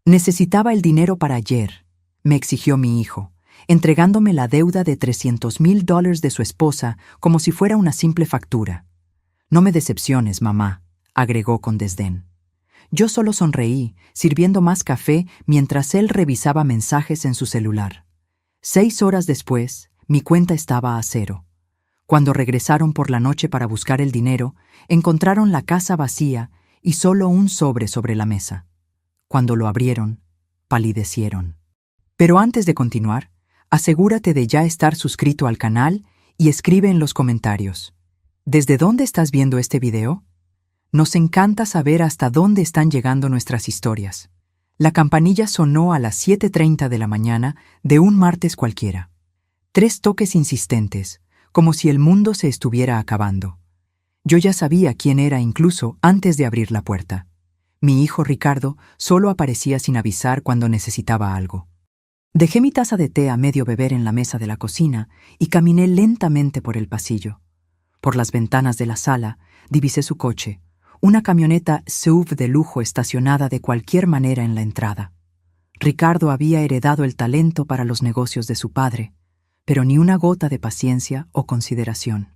Necesitaba el dinero para ayer, me exigió mi hijo, entregándome la deuda de $300,000 de su esposa como si fuera una simple factura. No me decepciones, mamá, agregó con desdén. Yo solo sonreí, sirviendo más café mientras él revisaba mensajes en su celular. 6 horas después, mi cuenta estaba a cero. Cuando regresaron por la noche para buscar el dinero, encontraron la casa vacía y solo un sobre la mesa. Cuando lo abrieron, palidecieron. Pero antes de continuar, asegúrate de ya estar suscrito al canal y escribe en los comentarios. ¿Desde dónde estás viendo este video? Nos encanta saber hasta dónde están llegando nuestras historias. La campanilla sonó a las 7:30 de la mañana de un martes cualquiera. 3 toques insistentes, como si el mundo se estuviera acabando. Yo ya sabía quién era incluso antes de abrir la puerta. Mi hijo Ricardo solo aparecía sin avisar cuando necesitaba algo. Dejé mi taza de té a medio beber en la mesa de la cocina y caminé lentamente por el pasillo. Por las ventanas de la sala divisé su coche, una camioneta SUV de lujo estacionada de cualquier manera en la entrada. Ricardo había heredado el talento para los negocios de su padre, pero ni una gota de paciencia o consideración.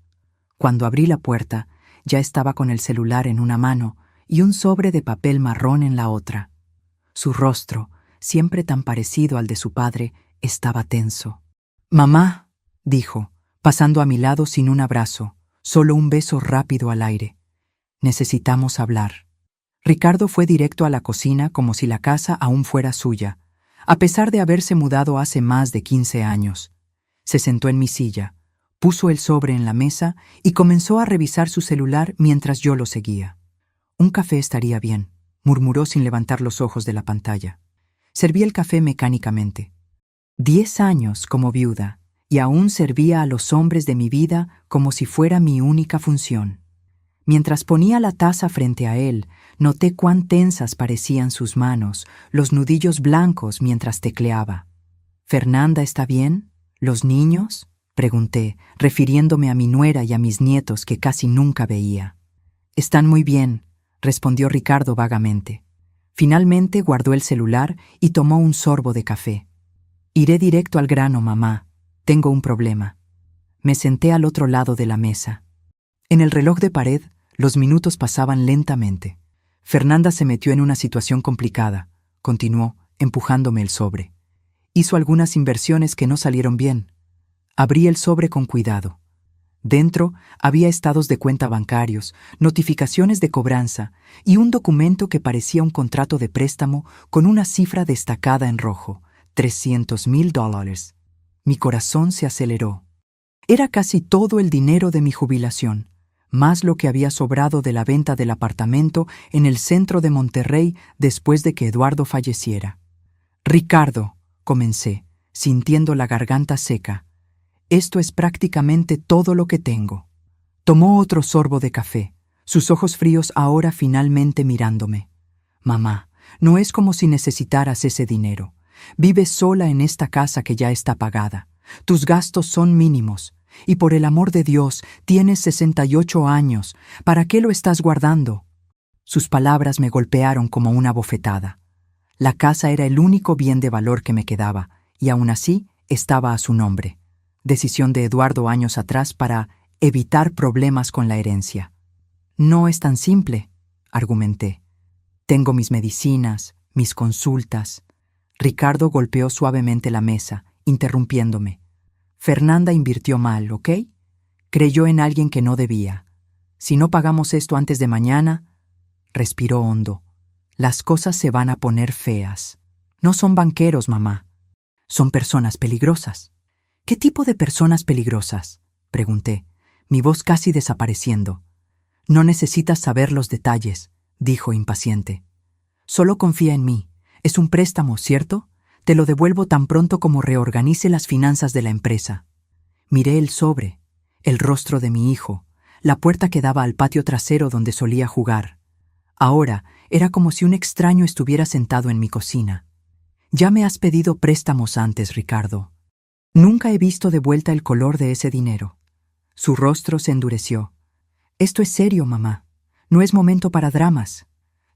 Cuando abrí la puerta, ya estaba con el celular en una mano y un sobre de papel marrón en la otra. Su rostro, siempre tan parecido al de su padre, estaba tenso. «Mamá», dijo, pasando a mi lado sin un abrazo, solo un beso rápido al aire. «Necesitamos hablar». Ricardo fue directo a la cocina como si la casa aún fuera suya, a pesar de haberse mudado hace más de 15 años. Se sentó en mi silla, puso el sobre en la mesa y comenzó a revisar su celular mientras yo lo seguía. «Un café estaría bien», murmuró sin levantar los ojos de la pantalla. Serví el café mecánicamente. 10 años como viuda, y aún servía a los hombres de mi vida como si fuera mi única función. Mientras ponía la taza frente a él, noté cuán tensas parecían sus manos, los nudillos blancos mientras tecleaba. «¿Fernanda está bien? ¿Los niños?», pregunté, refiriéndome a mi nuera y a mis nietos que casi nunca veía. «Están muy bien», respondió Ricardo vagamente. Finalmente guardó el celular y tomó un sorbo de café. «Iré directo al grano, mamá. Tengo un problema». Me senté al otro lado de la mesa. En el reloj de pared, los minutos pasaban lentamente. «Fernanda se metió en una situación complicada», continuó, empujándome el sobre. «Hizo algunas inversiones que no salieron bien». Abrí el sobre con cuidado. Dentro había estados de cuenta bancarios, notificaciones de cobranza y un documento que parecía un contrato de préstamo con una cifra destacada en rojo, $300,000. Mi corazón se aceleró. Era casi todo el dinero de mi jubilación, más lo que había sobrado de la venta del apartamento en el centro de Monterrey después de que Eduardo falleciera. «Ricardo», comencé, sintiendo la garganta seca. «Esto es prácticamente todo lo que tengo». Tomó otro sorbo de café, sus ojos fríos ahora finalmente mirándome. «Mamá, no es como si necesitaras ese dinero. Vives sola en esta casa que ya está pagada. Tus gastos son mínimos. Y por el amor de Dios, tienes 68 años. ¿Para qué lo estás guardando?». Sus palabras me golpearon como una bofetada. La casa era el único bien de valor que me quedaba, y aún así estaba a su nombre. Decisión de Eduardo años atrás para evitar problemas con la herencia. «No es tan simple», argumenté. «Tengo mis medicinas, mis consultas». Ricardo golpeó suavemente la mesa, interrumpiéndome. «Fernanda invirtió mal, ¿ok? Creyó en alguien que no debía. Si no pagamos esto antes de mañana», respiró hondo, «las cosas se van a poner feas. No son banqueros, mamá. Son personas peligrosas». «¿Qué tipo de personas peligrosas?», pregunté, mi voz casi desapareciendo. «No necesitas saber los detalles», dijo impaciente. «Solo confía en mí. Es un préstamo, ¿cierto? Te lo devuelvo tan pronto como reorganice las finanzas de la empresa». Miré el sobre, el rostro de mi hijo, la puerta que daba al patio trasero donde solía jugar. Ahora era como si un extraño estuviera sentado en mi cocina. «Ya me has pedido préstamos antes, Ricardo. Nunca he visto de vuelta el color de ese dinero». Su rostro se endureció. «Esto es serio, mamá. No es momento para dramas.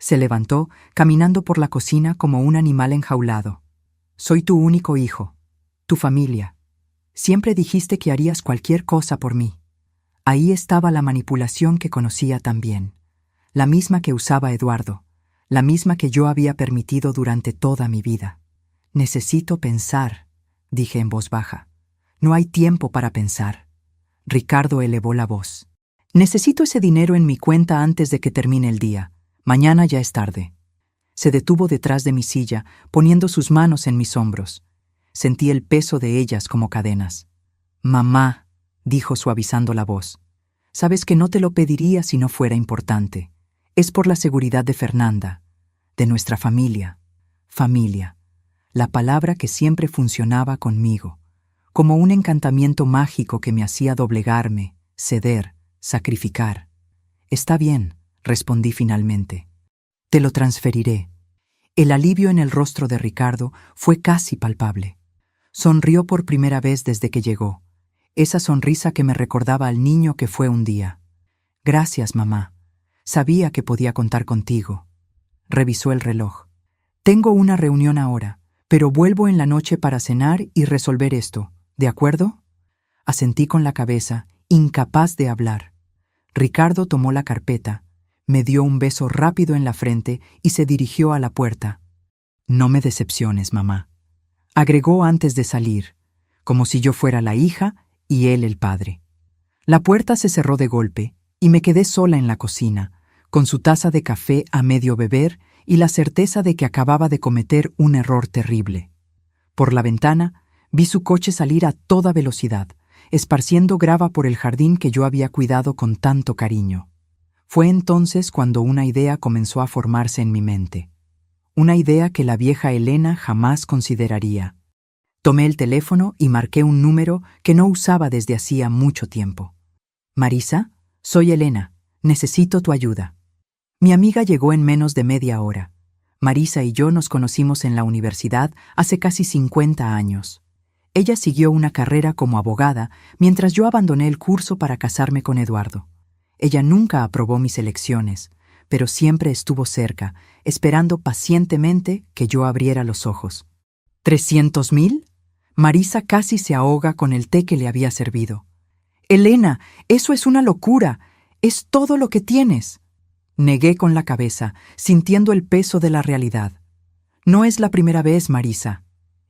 Se levantó, caminando por la cocina como un animal enjaulado. Soy tu único hijo, tu familia. Siempre dijiste que harías cualquier cosa por mí. Ahí estaba la manipulación que conocía tan bien, la misma que usaba Eduardo, la misma que yo había permitido durante toda mi vida. Necesito pensar, dije en voz baja. No hay tiempo para pensar. Ricardo elevó la voz. Necesito ese dinero en mi cuenta antes de que termine el día. Mañana ya es tarde. Se detuvo detrás de mi silla, poniendo sus manos en mis hombros. Sentí el peso de ellas como cadenas. Mamá, dijo suavizando la voz, sabes que no te lo pediría si no fuera importante. Es por la seguridad de Fernanda, de nuestra familia. Familia, la palabra que siempre funcionaba conmigo, como un encantamiento mágico que me hacía doblegarme, ceder, sacrificar. Está bien, respondí finalmente. Te lo transferiré. El alivio en el rostro de Ricardo fue casi palpable. Sonrió por primera vez desde que llegó, esa sonrisa que me recordaba al niño que fue un día. Gracias, mamá. Sabía que podía contar contigo. Revisó el reloj. Tengo una reunión ahora, pero vuelvo en la noche para cenar y resolver esto, ¿de acuerdo? Asentí con la cabeza, incapaz de hablar. Ricardo tomó la carpeta, me dio un beso rápido en la frente y se dirigió a la puerta. No me decepciones, mamá, agregó antes de salir, como si yo fuera la hija y él el padre. La puerta se cerró de golpe y me quedé sola en la cocina, con su taza de café a medio beber y la certeza de que acababa de cometer un error terrible. Por la ventana vi su coche salir a toda velocidad, esparciendo grava por el jardín que yo había cuidado con tanto cariño. Fue entonces cuando una idea comenzó a formarse en mi mente. Una idea que la vieja Elena jamás consideraría. Tomé el teléfono y marqué un número que no usaba desde hacía mucho tiempo. Marisa, soy Elena. Necesito tu ayuda. Mi amiga llegó en menos de media hora. Marisa y yo nos conocimos en la universidad hace casi 50 años. Ella siguió una carrera como abogada, mientras yo abandoné el curso para casarme con Eduardo. Ella nunca aprobó mis elecciones, pero siempre estuvo cerca, esperando pacientemente que yo abriera los ojos. ¿300,000? Marisa casi se ahoga con el té que le había servido. Elena, eso es una locura. Es todo lo que tienes. Negué con la cabeza, sintiendo el peso de la realidad. No es la primera vez, Marisa.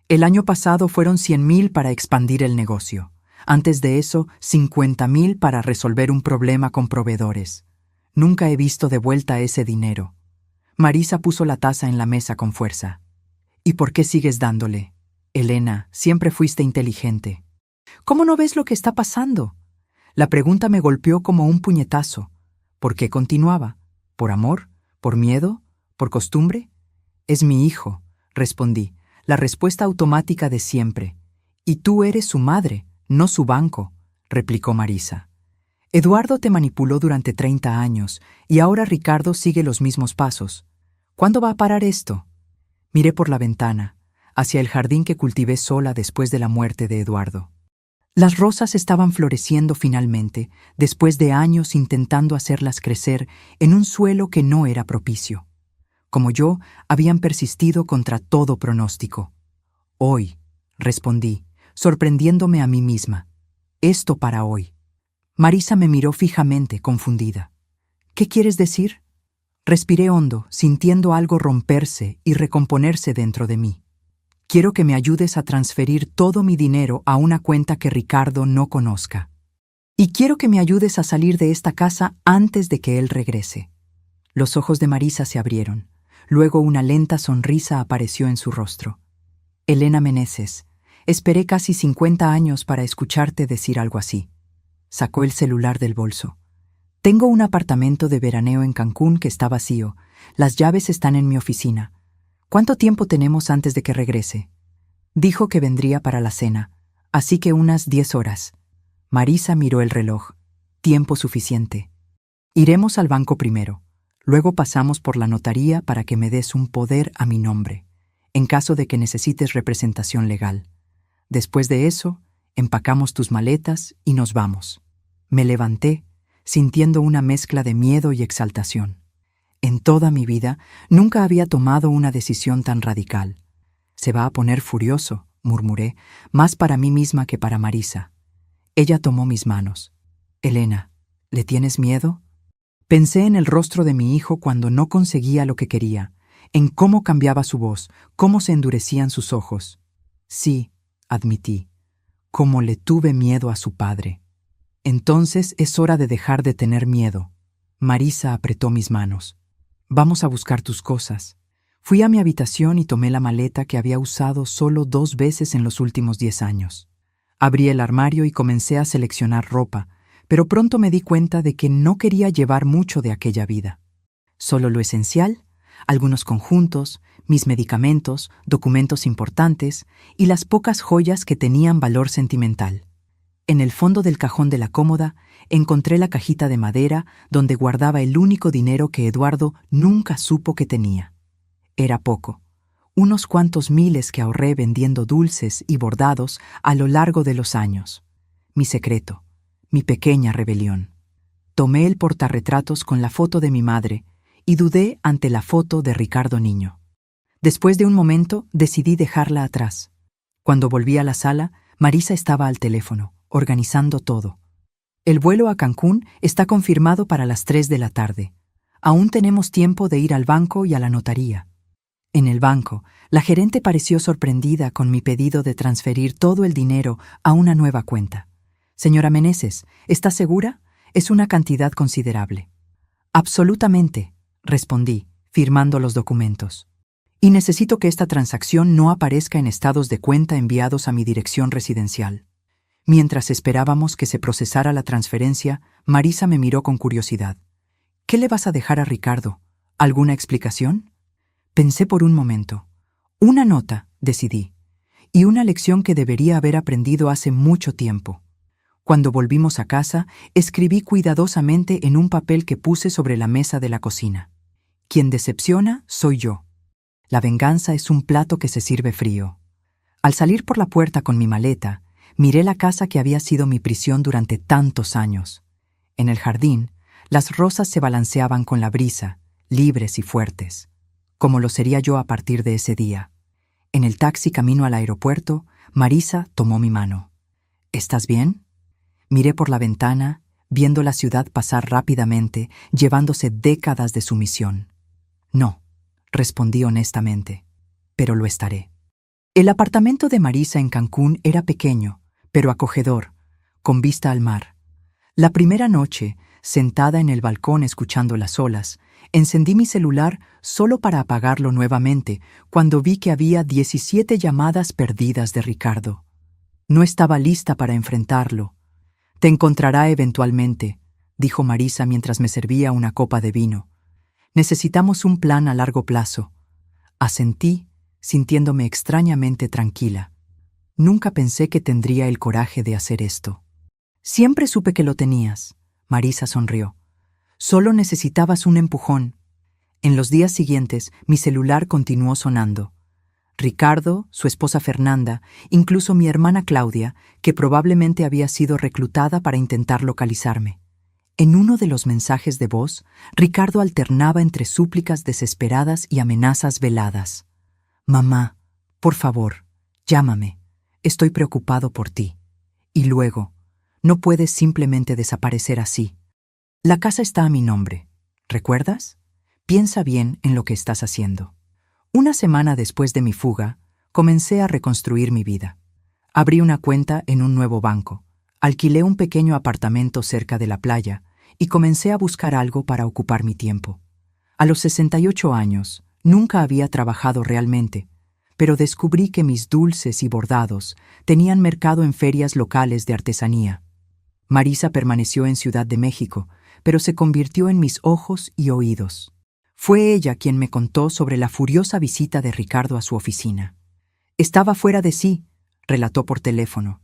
El año pasado fueron 100,000 para expandir el negocio. Antes de eso, 50,000 para resolver un problema con proveedores. Nunca he visto de vuelta ese dinero. Marisa puso la taza en la mesa con fuerza. ¿Y por qué sigues dándole? Elena, siempre fuiste inteligente. ¿Cómo no ves lo que está pasando? La pregunta me golpeó como un puñetazo. ¿Por qué continuaba? ¿Por amor? ¿Por miedo? ¿Por costumbre? Es mi hijo, respondí, la respuesta automática de siempre. Y tú eres su madre, no su banco, replicó Marisa. Eduardo te manipuló durante 30 años y ahora Ricardo sigue los mismos pasos. ¿Cuándo va a parar esto? Miré por la ventana, hacia el jardín que cultivé sola después de la muerte de Eduardo. Las rosas estaban floreciendo finalmente, después de años intentando hacerlas crecer en un suelo que no era propicio. Como yo, habían persistido contra todo pronóstico. Hoy, respondí, sorprendiéndome a mí misma. Esto para hoy. Marisa me miró fijamente, confundida. ¿Qué quieres decir? Respiré hondo, sintiendo algo romperse y recomponerse dentro de mí. Quiero que me ayudes a transferir todo mi dinero a una cuenta que Ricardo no conozca. Y quiero que me ayudes a salir de esta casa antes de que él regrese. Los ojos de Marisa se abrieron. Luego una lenta sonrisa apareció en su rostro. Elena Meneses, esperé casi 50 años para escucharte decir algo así. Sacó el celular del bolso. Tengo un apartamento de veraneo en Cancún que está vacío. Las llaves están en mi oficina. ¿Cuánto tiempo tenemos antes de que regrese? Dijo que vendría para la cena, así que unas 10 horas. Marisa miró el reloj. Tiempo suficiente. Iremos al banco primero. Luego pasamos por la notaría para que me des un poder a mi nombre, en caso de que necesites representación legal. Después de eso, empacamos tus maletas y nos vamos. Me levanté, sintiendo una mezcla de miedo y exaltación. En toda mi vida nunca había tomado una decisión tan radical. Se va a poner furioso, murmuré, más para mí misma que para Marisa. Ella tomó mis manos. Elena, ¿le tienes miedo? Pensé en el rostro de mi hijo cuando no conseguía lo que quería, en cómo cambiaba su voz, cómo se endurecían sus ojos. Sí, admití, como le tuve miedo a su padre. Entonces es hora de dejar de tener miedo. Marisa apretó mis manos. Vamos a buscar tus cosas. Fui a mi habitación y tomé la maleta que había usado solo 2 veces en los últimos 10 años. Abrí el armario y comencé a seleccionar ropa, pero pronto me di cuenta de que no quería llevar mucho de aquella vida. Solo lo esencial, algunos conjuntos, mis medicamentos, documentos importantes y las pocas joyas que tenían valor sentimental. En el fondo del cajón de la cómoda encontré la cajita de madera donde guardaba el único dinero que Eduardo nunca supo que tenía. Era poco, unos cuantos miles que ahorré vendiendo dulces y bordados a lo largo de los años. Mi secreto, mi pequeña rebelión. Tomé el portarretratos con la foto de mi madre y dudé ante la foto de Ricardo niño. Después de un momento decidí dejarla atrás. Cuando volví a la sala, Marisa estaba al teléfono, organizando todo. El vuelo a Cancún está confirmado para las 3 de la tarde. Aún tenemos tiempo de ir al banco y a la notaría. En el banco, la gerente pareció sorprendida con mi pedido de transferir todo el dinero a una nueva cuenta. Señora Meneses, ¿está segura? Es una cantidad considerable. Absolutamente, respondí, firmando los documentos. Y necesito que esta transacción no aparezca en estados de cuenta enviados a mi dirección residencial. Mientras esperábamos que se procesara la transferencia, Marisa me miró con curiosidad. ¿Qué le vas a dejar a Ricardo? ¿Alguna explicación? Pensé por un momento. Una nota, decidí, y una lección que debería haber aprendido hace mucho tiempo. Cuando volvimos a casa, escribí cuidadosamente en un papel que puse sobre la mesa de la cocina. Quien decepciona soy yo. La venganza es un plato que se sirve frío. Al salir por la puerta con mi maleta, miré la casa que había sido mi prisión durante tantos años. En el jardín, las rosas se balanceaban con la brisa, libres y fuertes, como lo sería yo a partir de ese día. En el taxi camino al aeropuerto, Marisa tomó mi mano. ¿Estás bien? Miré por la ventana, viendo la ciudad pasar rápidamente, llevándose décadas de sumisión. No, respondí honestamente, pero lo estaré. El apartamento de Marisa en Cancún era pequeño, pero acogedor, con vista al mar. La primera noche, sentada en el balcón escuchando las olas, encendí mi celular solo para apagarlo nuevamente cuando vi que había 17 llamadas perdidas de Ricardo. No estaba lista para enfrentarlo. Te encontrará eventualmente, dijo Marisa mientras me servía una copa de vino. Necesitamos un plan a largo plazo. Asentí, sintiéndome extrañamente tranquila. Nunca pensé que tendría el coraje de hacer esto. Siempre supe que lo tenías, Marisa sonrió. Solo necesitabas un empujón. En los días siguientes, mi celular continuó sonando. Ricardo, su esposa Fernanda, incluso mi hermana Claudia, que probablemente había sido reclutada para intentar localizarme. En uno de los mensajes de voz, Ricardo alternaba entre súplicas desesperadas y amenazas veladas. «Mamá, por favor, llámame. Estoy preocupado por ti». Y luego, «No puedes simplemente desaparecer así. La casa está a mi nombre. ¿Recuerdas? Piensa bien en lo que estás haciendo». Una semana después de mi fuga, comencé a reconstruir mi vida. Abrí una cuenta en un nuevo banco, alquilé un pequeño apartamento cerca de la playa y comencé a buscar algo para ocupar mi tiempo. A los 68 años, nunca había trabajado realmente, pero descubrí que mis dulces y bordados tenían mercado en ferias locales de artesanía. Marisa permaneció en Ciudad de México, pero se convirtió en mis ojos y oídos. Fue ella quien me contó sobre la furiosa visita de Ricardo a su oficina. Estaba fuera de sí, relató por teléfono,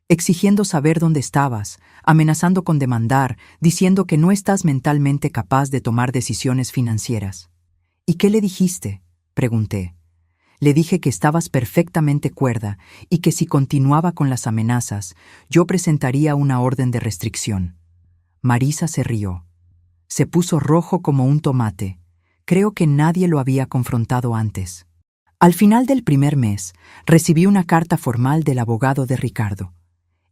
exigiendo saber dónde estabas, amenazando con demandar, diciendo que no estás mentalmente capaz de tomar decisiones financieras. ¿Y qué le dijiste?, pregunté. Le dije que estabas perfectamente cuerda y que si continuaba con las amenazas, yo presentaría una orden de restricción. Marisa se rió. Se puso rojo como un tomate. Creo que nadie lo había confrontado antes. Al final del primer mes, recibí una carta formal del abogado de Ricardo.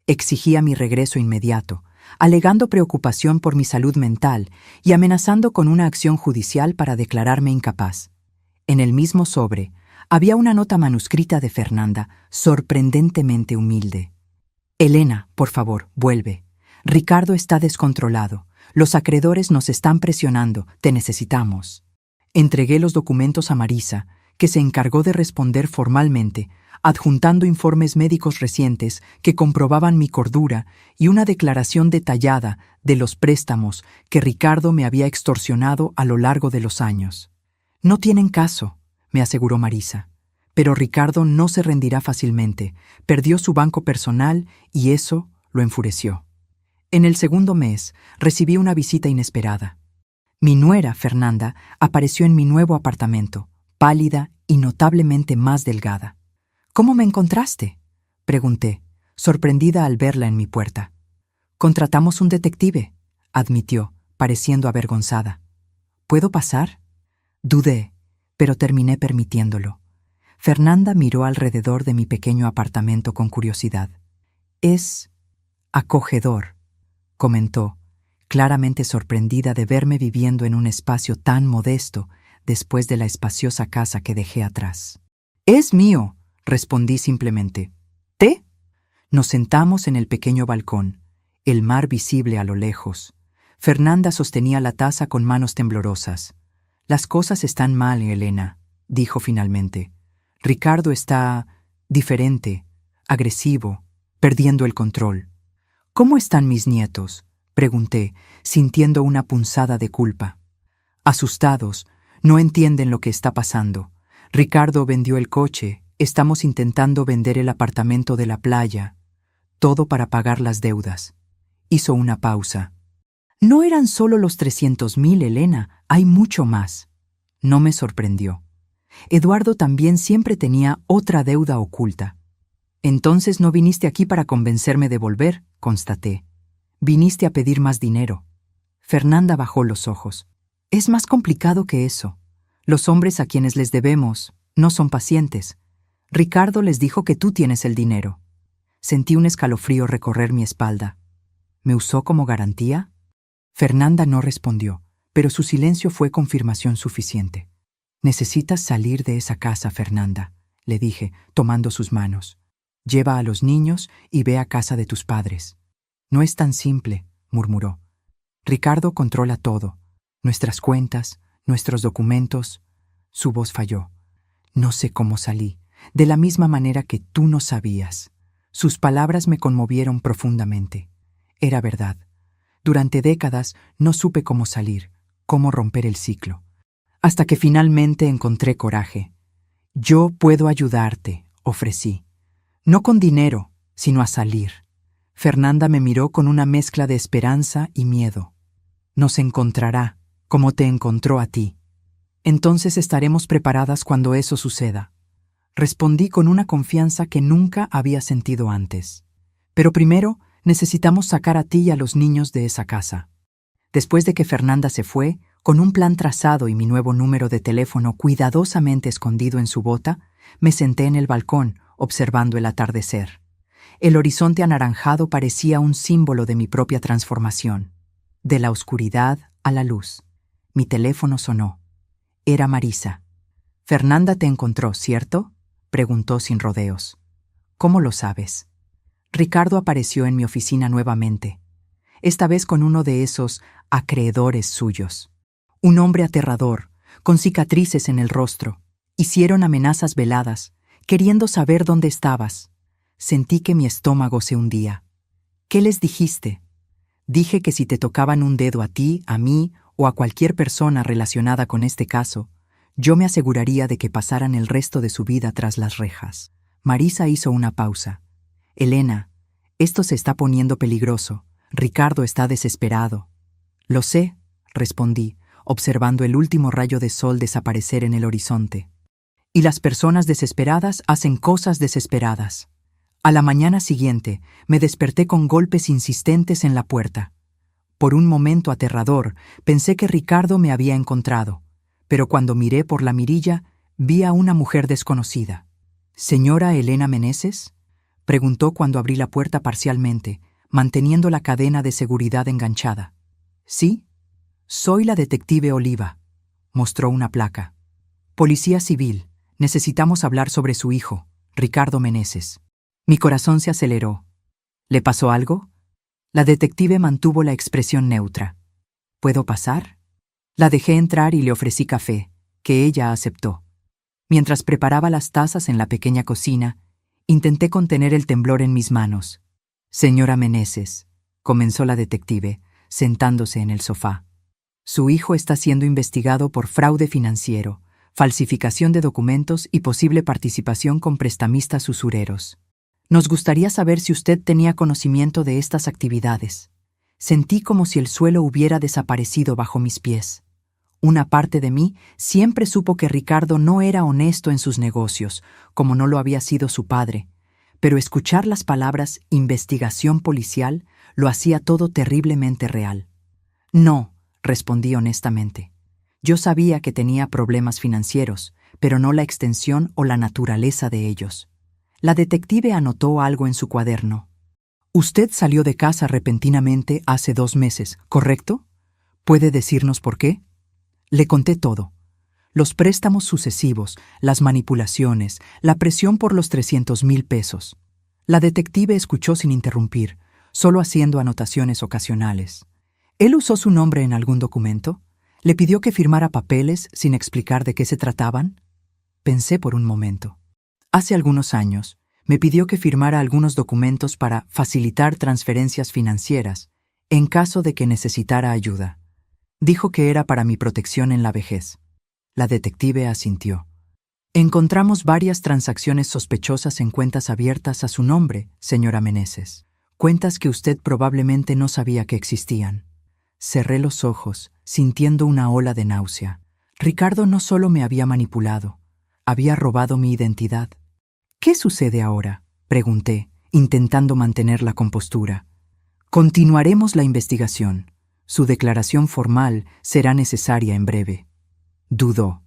Exigía mi regreso inmediato, alegando preocupación por mi salud mental y amenazando con una acción judicial para declararme incapaz. En el mismo sobre, había una nota manuscrita de Fernanda, sorprendentemente humilde. Elena, por favor, vuelve. Ricardo está descontrolado. Los acreedores nos están presionando. Te necesitamos. Entregué los documentos a Marisa, que se encargó de responder formalmente, adjuntando informes médicos recientes que comprobaban mi cordura y una declaración detallada de los préstamos que Ricardo me había extorsionado a lo largo de los años. No tienen caso, me aseguró Marisa. Pero Ricardo no se rendirá fácilmente. Perdió su banco personal y eso lo enfureció. En el segundo mes, recibí una visita inesperada. Mi nuera, Fernanda, apareció en mi nuevo apartamento, pálida y notablemente más delgada. «¿Cómo me encontraste?», pregunté, sorprendida al verla en mi puerta. «Contratamos un detective», admitió, pareciendo avergonzada. «¿Puedo pasar?». Dudé, pero terminé permitiéndolo. Fernanda miró alrededor de mi pequeño apartamento con curiosidad. «Es acogedor», comentó, claramente sorprendida de verme viviendo en un espacio tan modesto después de la espaciosa casa que dejé atrás. «Es mío», respondí simplemente. «¿Té?». Nos sentamos en el pequeño balcón, el mar visible a lo lejos. Fernanda sostenía la taza con manos temblorosas. «Las cosas están mal, Elena», dijo finalmente. «Ricardo está diferente, agresivo, perdiendo el control». «¿Cómo están mis nietos?», pregunté, sintiendo una punzada de culpa. «Asustados, no entienden lo que está pasando. Ricardo vendió el coche, estamos intentando vender el apartamento de la playa. Todo para pagar las deudas». Hizo una pausa. «No eran solo los 300,000, Elena, hay mucho más». No me sorprendió. Eduardo también siempre tenía otra deuda oculta. «Entonces no viniste aquí para convencerme de volver», constaté. «Viniste a pedir más dinero». Fernanda bajó los ojos. «Es más complicado que eso. Los hombres a quienes les debemos no son pacientes. Ricardo les dijo que tú tienes el dinero». Sentí un escalofrío recorrer mi espalda. ¿Me usó como garantía? Fernanda no respondió, pero su silencio fue confirmación suficiente. «Necesitas salir de esa casa, Fernanda», le dije, tomando sus manos. «Lleva a los niños y ve a casa de tus padres». «No es tan simple», murmuró. «Ricardo controla todo. Nuestras cuentas, nuestros documentos». Su voz falló. «No sé cómo salí, de la misma manera que tú no sabías». Sus palabras me conmovieron profundamente. Era verdad. Durante décadas no supe cómo salir, cómo romper el ciclo. Hasta que finalmente encontré coraje. «Yo puedo ayudarte», ofrecí. «No con dinero, sino a salir». Fernanda me miró con una mezcla de esperanza y miedo. «Nos encontrará, como te encontró a ti. Entonces estaremos preparadas cuando eso suceda». Respondí con una confianza que nunca había sentido antes. «Pero primero necesitamos sacar a ti y a los niños de esa casa». Después de que Fernanda se fue, con un plan trazado y mi nuevo número de teléfono cuidadosamente escondido en su bota, me senté en el balcón, observando el atardecer. El horizonte anaranjado parecía un símbolo de mi propia transformación. De la oscuridad a la luz. Mi teléfono sonó. Era Marisa. «Fernanda te encontró, ¿cierto?», preguntó sin rodeos. «¿Cómo lo sabes?». Ricardo apareció en mi oficina nuevamente, esta vez con uno de esos acreedores suyos. Un hombre aterrador, con cicatrices en el rostro. Hicieron amenazas veladas, queriendo saber dónde estabas. Sentí que mi estómago se hundía. «¿Qué les dijiste?». «Dije que si te tocaban un dedo a ti, a mí o a cualquier persona relacionada con este caso, yo me aseguraría de que pasaran el resto de su vida tras las rejas». Marisa hizo una pausa. «Elena, esto se está poniendo peligroso. Ricardo está desesperado». «Lo sé», respondí, observando el último rayo de sol desaparecer en el horizonte. «Y las personas desesperadas hacen cosas desesperadas». A la mañana siguiente me desperté con golpes insistentes en la puerta. Por un momento aterrador pensé que Ricardo me había encontrado, pero cuando miré por la mirilla, vi a una mujer desconocida. ¿Señora Elena Meneses?, preguntó cuando abrí la puerta parcialmente, manteniendo la cadena de seguridad enganchada. Sí, soy la detective Oliva, mostró una placa. Policía civil, necesitamos hablar sobre su hijo, Ricardo Meneses. Mi corazón se aceleró. ¿Le pasó algo? La detective mantuvo la expresión neutra. ¿Puedo pasar? La dejé entrar y le ofrecí café, que ella aceptó. Mientras preparaba las tazas en la pequeña cocina, intenté contener el temblor en mis manos. Señora Meneses, comenzó la detective, sentándose en el sofá. Su hijo está siendo investigado por fraude financiero, falsificación de documentos y posible participación con prestamistas usureros. Nos gustaría saber si usted tenía conocimiento de estas actividades. Sentí como si el suelo hubiera desaparecido bajo mis pies. Una parte de mí siempre supo que Ricardo no era honesto en sus negocios, como no lo había sido su padre, pero escuchar las palabras investigación policial lo hacía todo terriblemente real. No, respondí honestamente. Yo sabía que tenía problemas financieros, pero no la extensión o la naturaleza de ellos. La detective anotó algo en su cuaderno. Usted salió de casa repentinamente hace 2 meses, ¿correcto? ¿Puede decirnos por qué? Le conté todo. Los préstamos sucesivos, las manipulaciones, la presión por los 300,000 pesos. La detective escuchó sin interrumpir, solo haciendo anotaciones ocasionales. ¿Él usó su nombre en algún documento? ¿Le pidió que firmara papeles sin explicar de qué se trataban? Pensé por un momento. Hace algunos años, me pidió que firmara algunos documentos para facilitar transferencias financieras, en caso de que necesitara ayuda. Dijo que era para mi protección en la vejez. La detective asintió. Encontramos varias transacciones sospechosas en cuentas abiertas a su nombre, señora Meneses. Cuentas que usted probablemente no sabía que existían. Cerré los ojos, sintiendo una ola de náusea. Ricardo no solo me había manipulado, había robado mi identidad. ¿Qué sucede ahora?, pregunté, intentando mantener la compostura. Continuaremos la investigación. Su declaración formal será necesaria en breve. Dudó.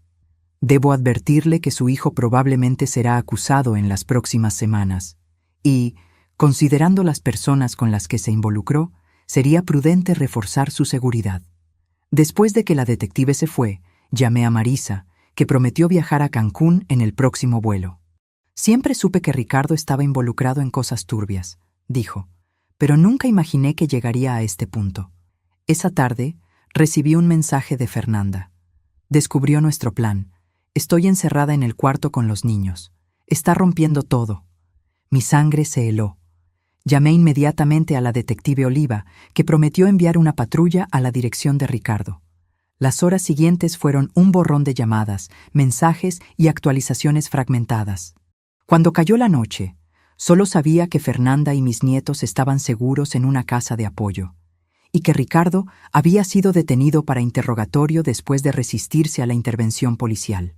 Debo advertirle que su hijo probablemente será acusado en las próximas semanas y, considerando las personas con las que se involucró, sería prudente reforzar su seguridad. Después de que la detective se fue, llamé a Marisa, que prometió viajar a Cancún en el próximo vuelo. Siempre supe que Ricardo estaba involucrado en cosas turbias, dijo, pero nunca imaginé que llegaría a este punto. Esa tarde, recibí un mensaje de Fernanda. Descubrió nuestro plan. Estoy encerrada en el cuarto con los niños. Está rompiendo todo. Mi sangre se heló. Llamé inmediatamente a la detective Oliva, que prometió enviar una patrulla a la dirección de Ricardo. Las horas siguientes fueron un borrón de llamadas, mensajes y actualizaciones fragmentadas. Cuando cayó la noche, solo sabía que Fernanda y mis nietos estaban seguros en una casa de apoyo, y que Ricardo había sido detenido para interrogatorio después de resistirse a la intervención policial.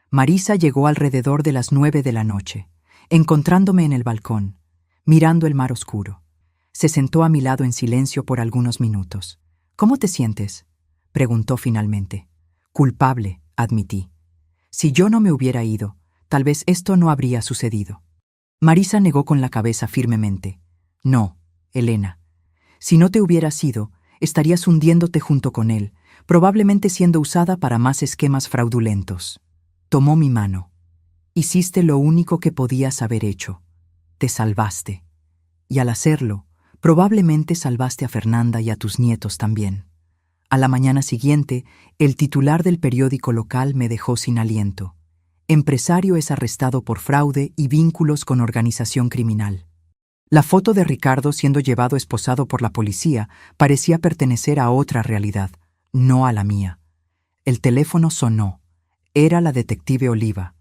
Marisa llegó alrededor de las 9 de la noche, encontrándome en el balcón, mirando el mar oscuro. Se sentó a mi lado en silencio por algunos minutos. ¿Cómo te sientes?, preguntó finalmente. Culpable, admití. Si yo no me hubiera ido, tal vez esto no habría sucedido. Marisa negó con la cabeza firmemente. No, Elena. Si no te hubieras ido, estarías hundiéndote junto con él, probablemente siendo usada para más esquemas fraudulentos. Tomó mi mano. Hiciste lo único que podías haber hecho. Te salvaste. Y al hacerlo, probablemente salvaste a Fernanda y a tus nietos también. A la mañana siguiente, el titular del periódico local me dejó sin aliento. Empresario es arrestado por fraude y vínculos con organización criminal. La foto de Ricardo siendo llevado esposado por la policía parecía pertenecer a otra realidad, no a la mía. El teléfono sonó. Era la detective Oliva.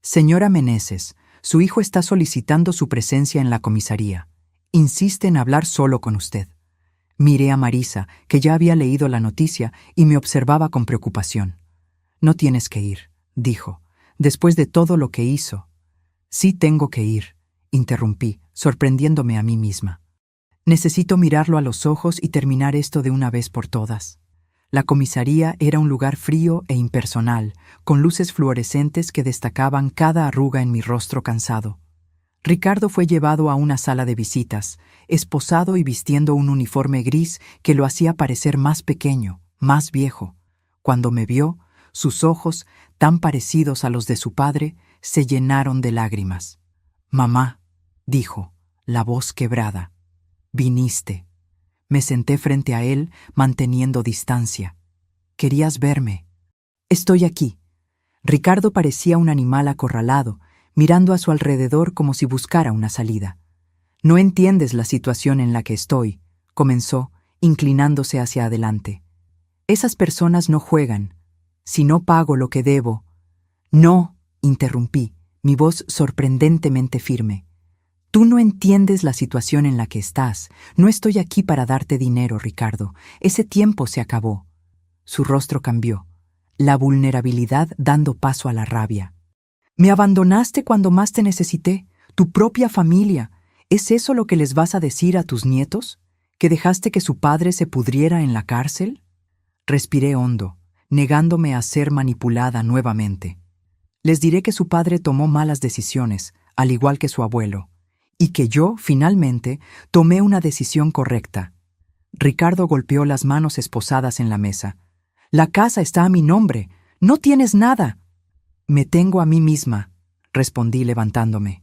Señora Meneses, su hijo está solicitando su presencia en la comisaría. Insiste en hablar solo con usted. Miré a Marisa, que ya había leído la noticia y me observaba con preocupación. No tienes que ir, dijo, después de todo lo que hizo. Sí tengo que ir, interrumpí, sorprendiéndome a mí misma. Necesito mirarlo a los ojos y terminar esto de una vez por todas. La comisaría era un lugar frío e impersonal, con luces fluorescentes que destacaban cada arruga en mi rostro cansado. Ricardo fue llevado a una sala de visitas, esposado y vistiendo un uniforme gris que lo hacía parecer más pequeño, más viejo. Cuando me vio, sus ojos, tan parecidos a los de su padre, se llenaron de lágrimas. «Mamá», dijo, la voz quebrada, «viniste». Me senté frente a él, manteniendo distancia. «Querías verme». «Estoy aquí». Ricardo parecía un animal acorralado, mirando a su alrededor como si buscara una salida. «No entiendes la situación en la que estoy», comenzó, inclinándose hacia adelante. «Esas personas no juegan. Si no pago lo que debo». «No», interrumpí, mi voz sorprendentemente firme. «Tú no entiendes la situación en la que estás. No estoy aquí para darte dinero, Ricardo. Ese tiempo se acabó». Su rostro cambió, la vulnerabilidad dando paso a la rabia. «Me abandonaste cuando más te necesité, tu propia familia. ¿Es eso lo que les vas a decir a tus nietos? ¿Que dejaste que su padre se pudriera en la cárcel?» Respiré hondo, negándome a ser manipulada nuevamente. «Les diré que su padre tomó malas decisiones, al igual que su abuelo, y que yo, finalmente, tomé una decisión correcta». Ricardo golpeó las manos esposadas en la mesa. «La casa está a mi nombre. No tienes nada». «Me tengo a mí misma», respondí levantándome.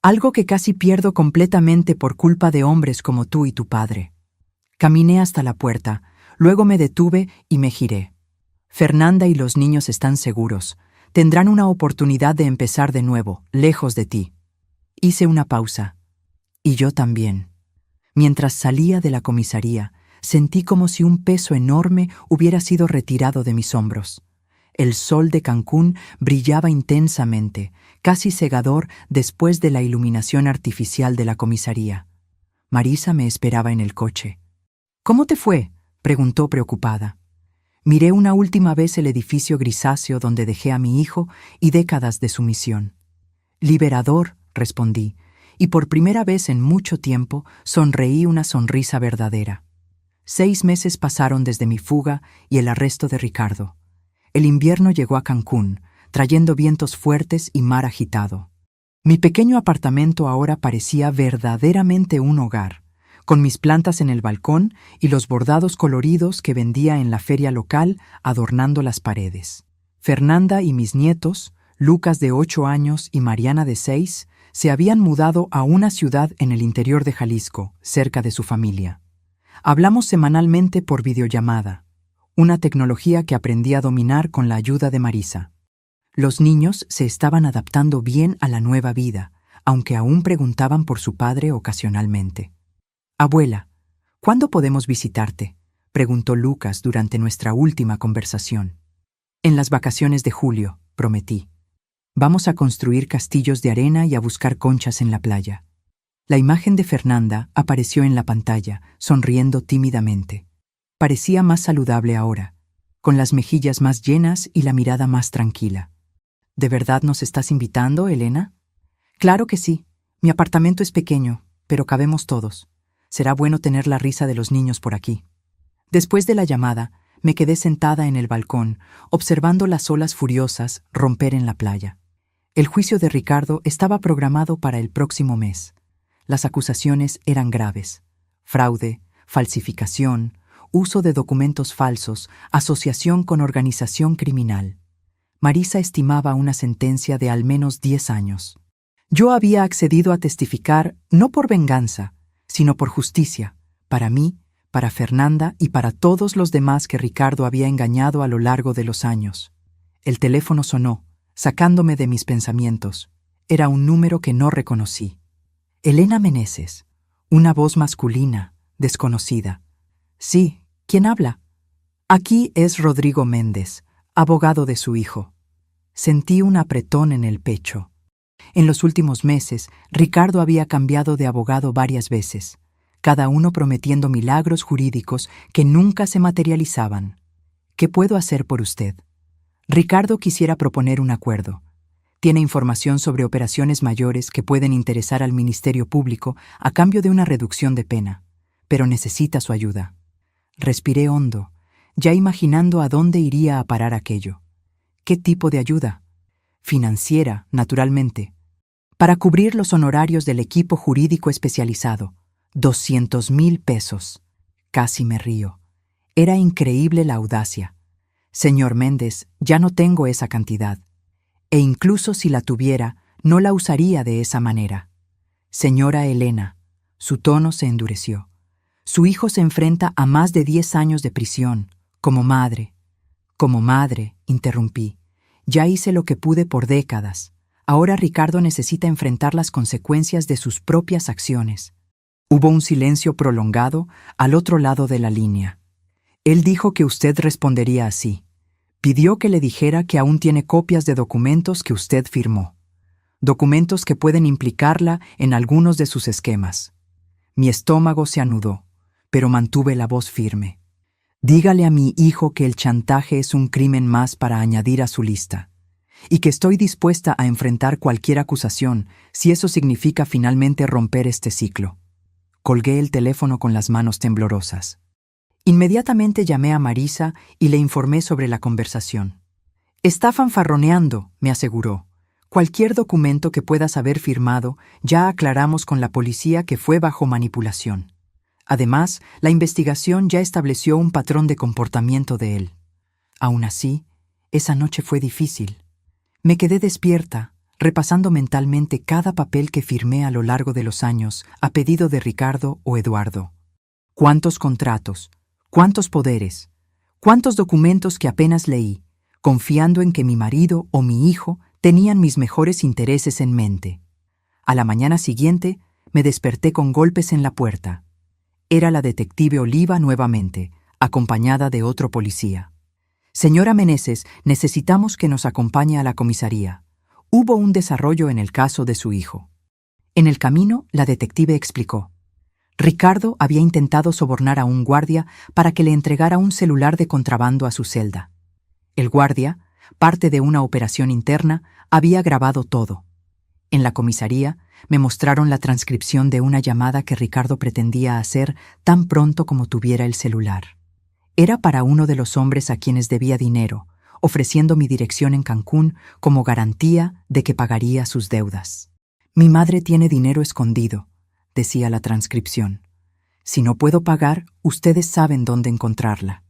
«Algo que casi pierdo completamente por culpa de hombres como tú y tu padre». Caminé hasta la puerta, luego me detuve y me giré. «Fernanda y los niños están seguros. Tendrán una oportunidad de empezar de nuevo, lejos de ti». Hice una pausa. «Y yo también». Mientras salía de la comisaría, sentí como si un peso enorme hubiera sido retirado de mis hombros. El sol de Cancún brillaba intensamente, casi cegador después de la iluminación artificial de la comisaría. Marisa me esperaba en el coche. «¿Cómo te fue?», preguntó preocupada. Miré una última vez el edificio grisáceo donde dejé a mi hijo y décadas de sumisión. «Liberador», respondí, y por primera vez en mucho tiempo sonreí una sonrisa verdadera. 6 meses pasaron desde mi fuga y el arresto de Ricardo. El invierno llegó a Cancún, trayendo vientos fuertes y mar agitado. Mi pequeño apartamento ahora parecía verdaderamente un hogar, con mis plantas en el balcón y los bordados coloridos que vendía en la feria local adornando las paredes. Fernanda y mis nietos, Lucas de 8 años y Mariana de 6, se habían mudado a una ciudad en el interior de Jalisco, cerca de su familia. Hablamos semanalmente por videollamada, una tecnología que aprendí a dominar con la ayuda de Marisa. Los niños se estaban adaptando bien a la nueva vida, aunque aún preguntaban por su padre ocasionalmente. «Abuela, ¿cuándo podemos visitarte?», preguntó Lucas durante nuestra última conversación. «En las vacaciones de julio», prometí. «Vamos a construir castillos de arena y a buscar conchas en la playa». La imagen de Fernanda apareció en la pantalla, sonriendo tímidamente. Parecía más saludable ahora, con las mejillas más llenas y la mirada más tranquila. «¿De verdad nos estás invitando, Elena?» «Claro que sí. Mi apartamento es pequeño, pero cabemos todos. Será bueno tener la risa de los niños por aquí». Después de la llamada, me quedé sentada en el balcón, observando las olas furiosas romper en la playa. El juicio de Ricardo estaba programado para el próximo mes. Las acusaciones eran graves: fraude, falsificación, uso de documentos falsos, asociación con organización criminal. Marisa estimaba una sentencia de al menos 10 años. Yo había accedido a testificar no por venganza, sino por justicia, para mí, para Fernanda y para todos los demás que Ricardo había engañado a lo largo de los años. El teléfono sonó, sacándome de mis pensamientos. Era un número que no reconocí. Elena Meneses, una voz masculina, desconocida. «Sí, ¿quién habla?» «Aquí es Rodrigo Méndez, abogado de su hijo». Sentí un apretón en el pecho. En los últimos meses, Ricardo había cambiado de abogado varias veces, cada uno prometiendo milagros jurídicos que nunca se materializaban. «¿Qué puedo hacer por usted?» Ricardo quisiera proponer un acuerdo. Tiene información sobre operaciones mayores que pueden interesar al Ministerio Público a cambio de una reducción de pena, pero necesita su ayuda. Respiré hondo, ya imaginando a dónde iría a parar aquello. ¿Qué tipo de ayuda? Financiera, naturalmente. Para cubrir los honorarios del equipo jurídico especializado. 200,000 pesos. Casi me río. Era increíble la audacia. Señor Méndez, ya no tengo esa cantidad. E incluso si la tuviera, no la usaría de esa manera. Señora Elena, su tono se endureció. Su hijo se enfrenta a más de 10 años de prisión. Como madre, interrumpí. Ya hice lo que pude por décadas. Ahora Ricardo necesita enfrentar las consecuencias de sus propias acciones. Hubo un silencio prolongado al otro lado de la línea. Él dijo que usted respondería así. Pidió que le dijera que aún tiene copias de documentos que usted firmó. Documentos que pueden implicarla en algunos de sus esquemas. Mi estómago se anudó, pero mantuve la voz firme. Dígale a mi hijo que el chantaje es un crimen más para añadir a su lista, y que estoy dispuesta a enfrentar cualquier acusación si eso significa finalmente romper este ciclo. Colgué el teléfono con las manos temblorosas. Inmediatamente llamé a Marisa y le informé sobre la conversación. Está fanfarroneando, me aseguró. Cualquier documento que puedas haber firmado, ya aclaramos con la policía que fue bajo manipulación. Además, la investigación ya estableció un patrón de comportamiento de él. Aún así, esa noche fue difícil. Me quedé despierta, repasando mentalmente cada papel que firmé a lo largo de los años a pedido de Ricardo o Eduardo. ¿Cuántos contratos? ¿Cuántos poderes? ¿Cuántos documentos que apenas leí, confiando en que mi marido o mi hijo tenían mis mejores intereses en mente? A la mañana siguiente, me desperté con golpes en la puerta. Era la detective Oliva nuevamente, acompañada de otro policía. Señora Meneses, necesitamos que nos acompañe a la comisaría. Hubo un desarrollo en el caso de su hijo. En el camino, la detective explicó. Ricardo había intentado sobornar a un guardia para que le entregara un celular de contrabando a su celda. El guardia, parte de una operación interna, había grabado todo. En la comisaría, me mostraron la transcripción de una llamada que Ricardo pretendía hacer tan pronto como tuviera el celular. Era para uno de los hombres a quienes debía dinero, ofreciendo mi dirección en Cancún como garantía de que pagaría sus deudas. Mi madre tiene dinero escondido, decía la transcripción. Si no puedo pagar, ustedes saben dónde encontrarla.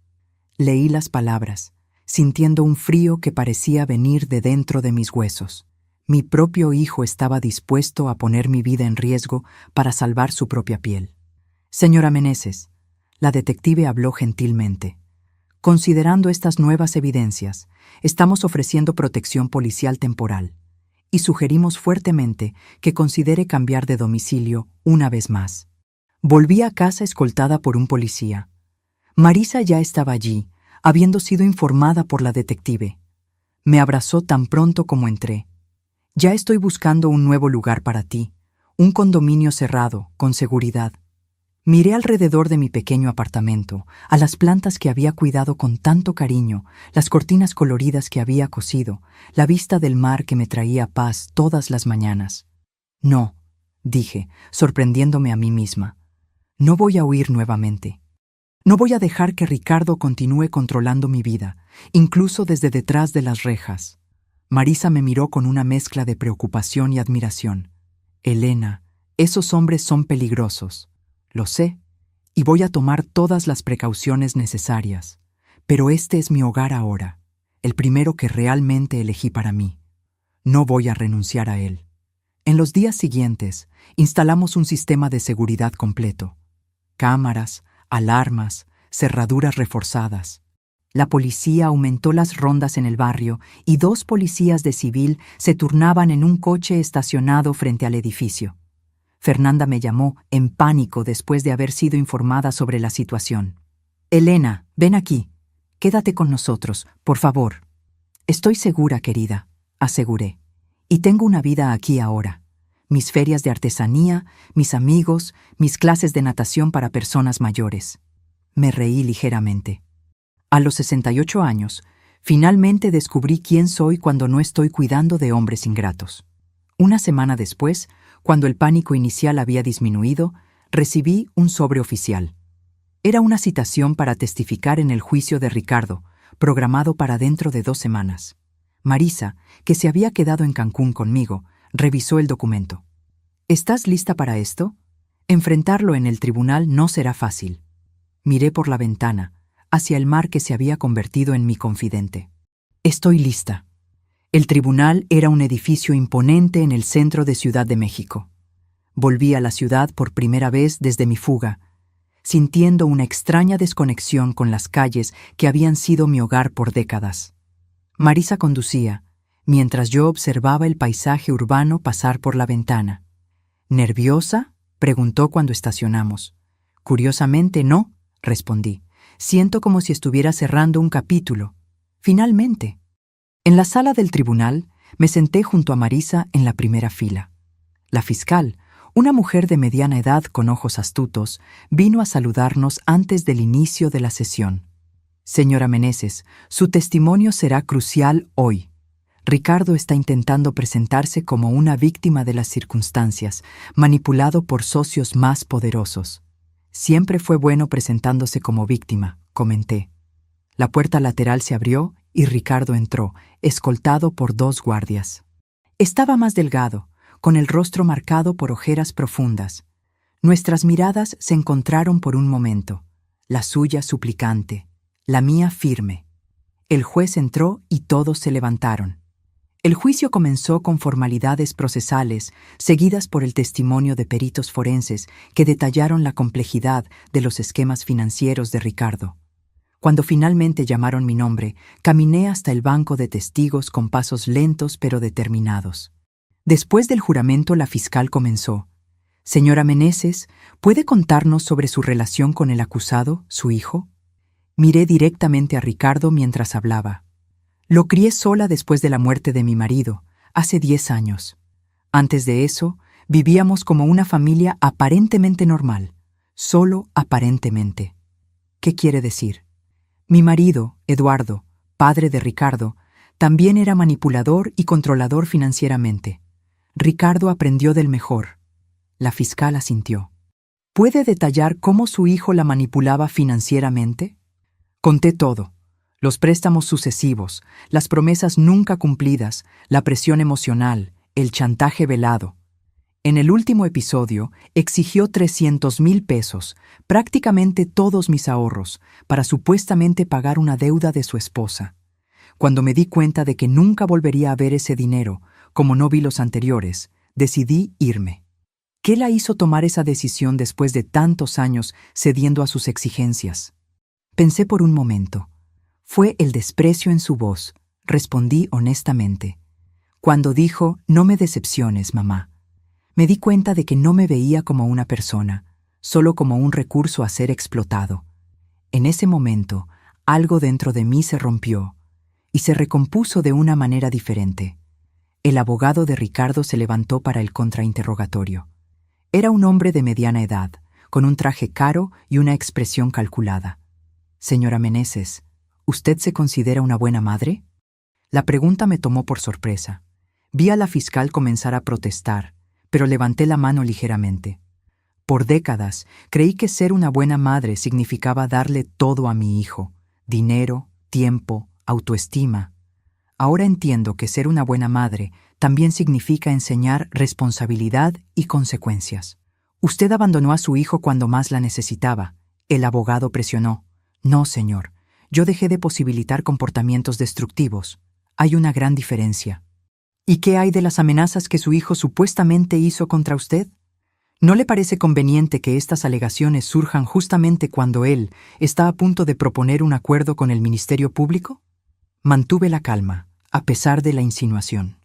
Leí las palabras, sintiendo un frío que parecía venir de dentro de mis huesos. Mi propio hijo estaba dispuesto a poner mi vida en riesgo para salvar su propia piel. Señora Meneses, la detective habló gentilmente. Considerando estas nuevas evidencias, estamos ofreciendo protección policial temporal y sugerimos fuertemente que considere cambiar de domicilio una vez más. Volví a casa escoltada por un policía. Marisa ya estaba allí, habiendo sido informada por la detective. Me abrazó tan pronto como entré. Ya estoy buscando un nuevo lugar para ti, un condominio cerrado, con seguridad. Miré alrededor de mi pequeño apartamento, a las plantas que había cuidado con tanto cariño, las cortinas coloridas que había cosido, la vista del mar que me traía paz todas las mañanas. No, dije, sorprendiéndome a mí misma. No voy a huir nuevamente. No voy a dejar que Ricardo continúe controlando mi vida, incluso desde detrás de las rejas. Marisa me miró con una mezcla de preocupación y admiración. Elena, esos hombres son peligrosos. Lo sé, y voy a tomar todas las precauciones necesarias. Pero este es mi hogar ahora, el primero que realmente elegí para mí. No voy a renunciar a él. En los días siguientes, instalamos un sistema de seguridad completo. Cámaras, alarmas, cerraduras reforzadas. La policía aumentó las rondas en el barrio y 2 policías de civil se turnaban en un coche estacionado frente al edificio. Fernanda me llamó en pánico después de haber sido informada sobre la situación. Elena, ven aquí. Quédate con nosotros, por favor. Estoy segura, querida, aseguré. Y tengo una vida aquí ahora. Mis ferias de artesanía, mis amigos, mis clases de natación para personas mayores. Me reí ligeramente. A los 68 años, finalmente descubrí quién soy cuando no estoy cuidando de hombres ingratos. Una semana después, cuando el pánico inicial había disminuido, recibí un sobre oficial. Era una citación para testificar en el juicio de Ricardo, programado para dentro de 2 semanas. Marisa, que se había quedado en Cancún conmigo, revisó el documento. ¿Estás lista para esto? Enfrentarlo en el tribunal no será fácil. Miré por la ventana, hacia el mar que se había convertido en mi confidente. Estoy lista. El tribunal era un edificio imponente en el centro de Ciudad de México. Volví a la ciudad por primera vez desde mi fuga, sintiendo una extraña desconexión con las calles que habían sido mi hogar por décadas. Marisa conducía, mientras yo observaba el paisaje urbano pasar por la ventana. ¿Nerviosa?, preguntó cuando estacionamos. Curiosamente, no, respondí. Siento como si estuviera cerrando un capítulo. Finalmente. En la sala del tribunal, me senté junto a Marisa en la primera fila. La fiscal, una mujer de mediana edad con ojos astutos, vino a saludarnos antes del inicio de la sesión. Señora Meneses, su testimonio será crucial hoy. Ricardo está intentando presentarse como una víctima de las circunstancias, manipulado por socios más poderosos. Siempre fue bueno presentándose como víctima, comenté. La puerta lateral se abrió y Ricardo entró, escoltado por 2 guardias. Estaba más delgado, con el rostro marcado por ojeras profundas. Nuestras miradas se encontraron por un momento, la suya suplicante, la mía firme. El juez entró y todos se levantaron. El juicio comenzó con formalidades procesales, seguidas por el testimonio de peritos forenses que detallaron la complejidad de los esquemas financieros de Ricardo. Cuando finalmente llamaron mi nombre, caminé hasta el banco de testigos con pasos lentos pero determinados. Después del juramento, la fiscal comenzó. Señora Meneses, ¿puede contarnos sobre su relación con el acusado, su hijo? Miré directamente a Ricardo mientras hablaba. Lo crié sola después de la muerte de mi marido, hace 10 años. Antes de eso, vivíamos como una familia aparentemente normal, solo aparentemente. ¿Qué quiere decir? Mi marido, Eduardo, padre de Ricardo, también era manipulador y controlador financieramente. Ricardo aprendió del mejor. La fiscal asintió. ¿Puede detallar cómo su hijo la manipulaba financieramente? Conté todo. Los préstamos sucesivos, las promesas nunca cumplidas, la presión emocional, el chantaje velado. En el último episodio, exigió 300,000 pesos, prácticamente todos mis ahorros, para supuestamente pagar una deuda de su esposa. Cuando me di cuenta de que nunca volvería a ver ese dinero, como no vi los anteriores, decidí irme. ¿Qué la hizo tomar esa decisión después de tantos años cediendo a sus exigencias? Pensé por un momento. Fue el desprecio en su voz, respondí honestamente. Cuando dijo, no me decepciones, mamá. Me di cuenta de que no me veía como una persona, solo como un recurso a ser explotado. En ese momento, algo dentro de mí se rompió y se recompuso de una manera diferente. El abogado de Ricardo se levantó para el contrainterrogatorio. Era un hombre de mediana edad, con un traje caro y una expresión calculada. Señora Meneses, ¿usted se considera una buena madre? La pregunta me tomó por sorpresa. Vi a la fiscal comenzar a protestar, pero levanté la mano ligeramente. Por décadas, creí que ser una buena madre significaba darle todo a mi hijo: dinero, tiempo, autoestima. Ahora entiendo que ser una buena madre también significa enseñar responsabilidad y consecuencias. Usted abandonó a su hijo cuando más la necesitaba. El abogado presionó. No, señor. Yo dejé de posibilitar comportamientos destructivos. Hay una gran diferencia. ¿Y qué hay de las amenazas que su hijo supuestamente hizo contra usted? ¿No le parece conveniente que estas alegaciones surjan justamente cuando él está a punto de proponer un acuerdo con el Ministerio Público? Mantuve la calma, a pesar de la insinuación.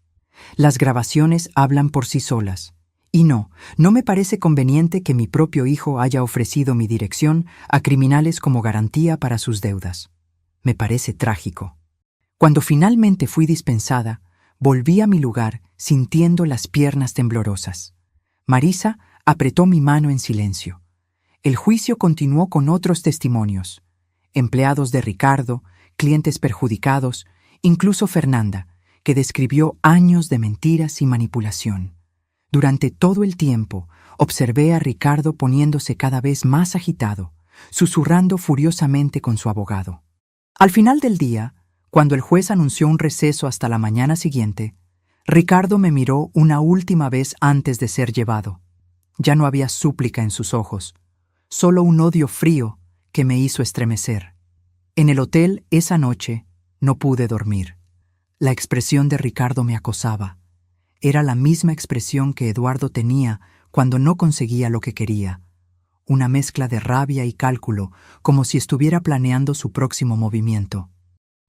Las grabaciones hablan por sí solas. Y no me parece conveniente que mi propio hijo haya ofrecido mi dirección a criminales como garantía para sus deudas. Me parece trágico. Cuando finalmente fui dispensada, volví a mi lugar sintiendo las piernas temblorosas. Marisa apretó mi mano en silencio. El juicio continuó con otros testimonios. Empleados de Ricardo, clientes perjudicados, incluso Fernanda, que describió años de mentiras y manipulación. Durante todo el tiempo, observé a Ricardo poniéndose cada vez más agitado, susurrando furiosamente con su abogado. Al final del día, cuando el juez anunció un receso hasta la mañana siguiente, Ricardo me miró una última vez antes de ser llevado. Ya no había súplica en sus ojos, solo un odio frío que me hizo estremecer. En el hotel, esa noche, no pude dormir. La expresión de Ricardo me acosaba. Era la misma expresión que Eduardo tenía cuando no conseguía lo que quería. Una mezcla de rabia y cálculo, como si estuviera planeando su próximo movimiento.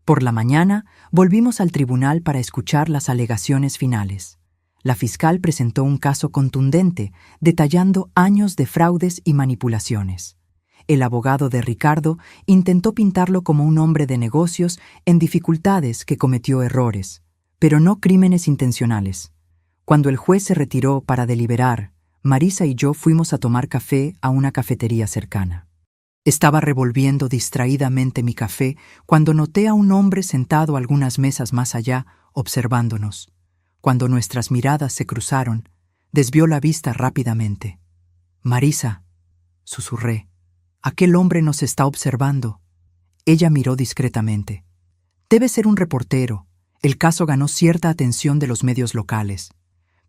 Por la mañana, volvimos al tribunal para escuchar las alegaciones finales. La fiscal presentó un caso contundente, detallando años de fraudes y manipulaciones. El abogado de Ricardo intentó pintarlo como un hombre de negocios en dificultades que cometió errores, pero no crímenes intencionales. Cuando el juez se retiró para deliberar, Marisa y yo fuimos a tomar café a una cafetería cercana. Estaba revolviendo distraídamente mi café cuando noté a un hombre sentado algunas mesas más allá, observándonos. Cuando nuestras miradas se cruzaron, desvió la vista rápidamente. «Marisa», susurré, «aquel hombre nos está observando». Ella miró discretamente. «Debe ser un reportero. El caso ganó cierta atención de los medios locales».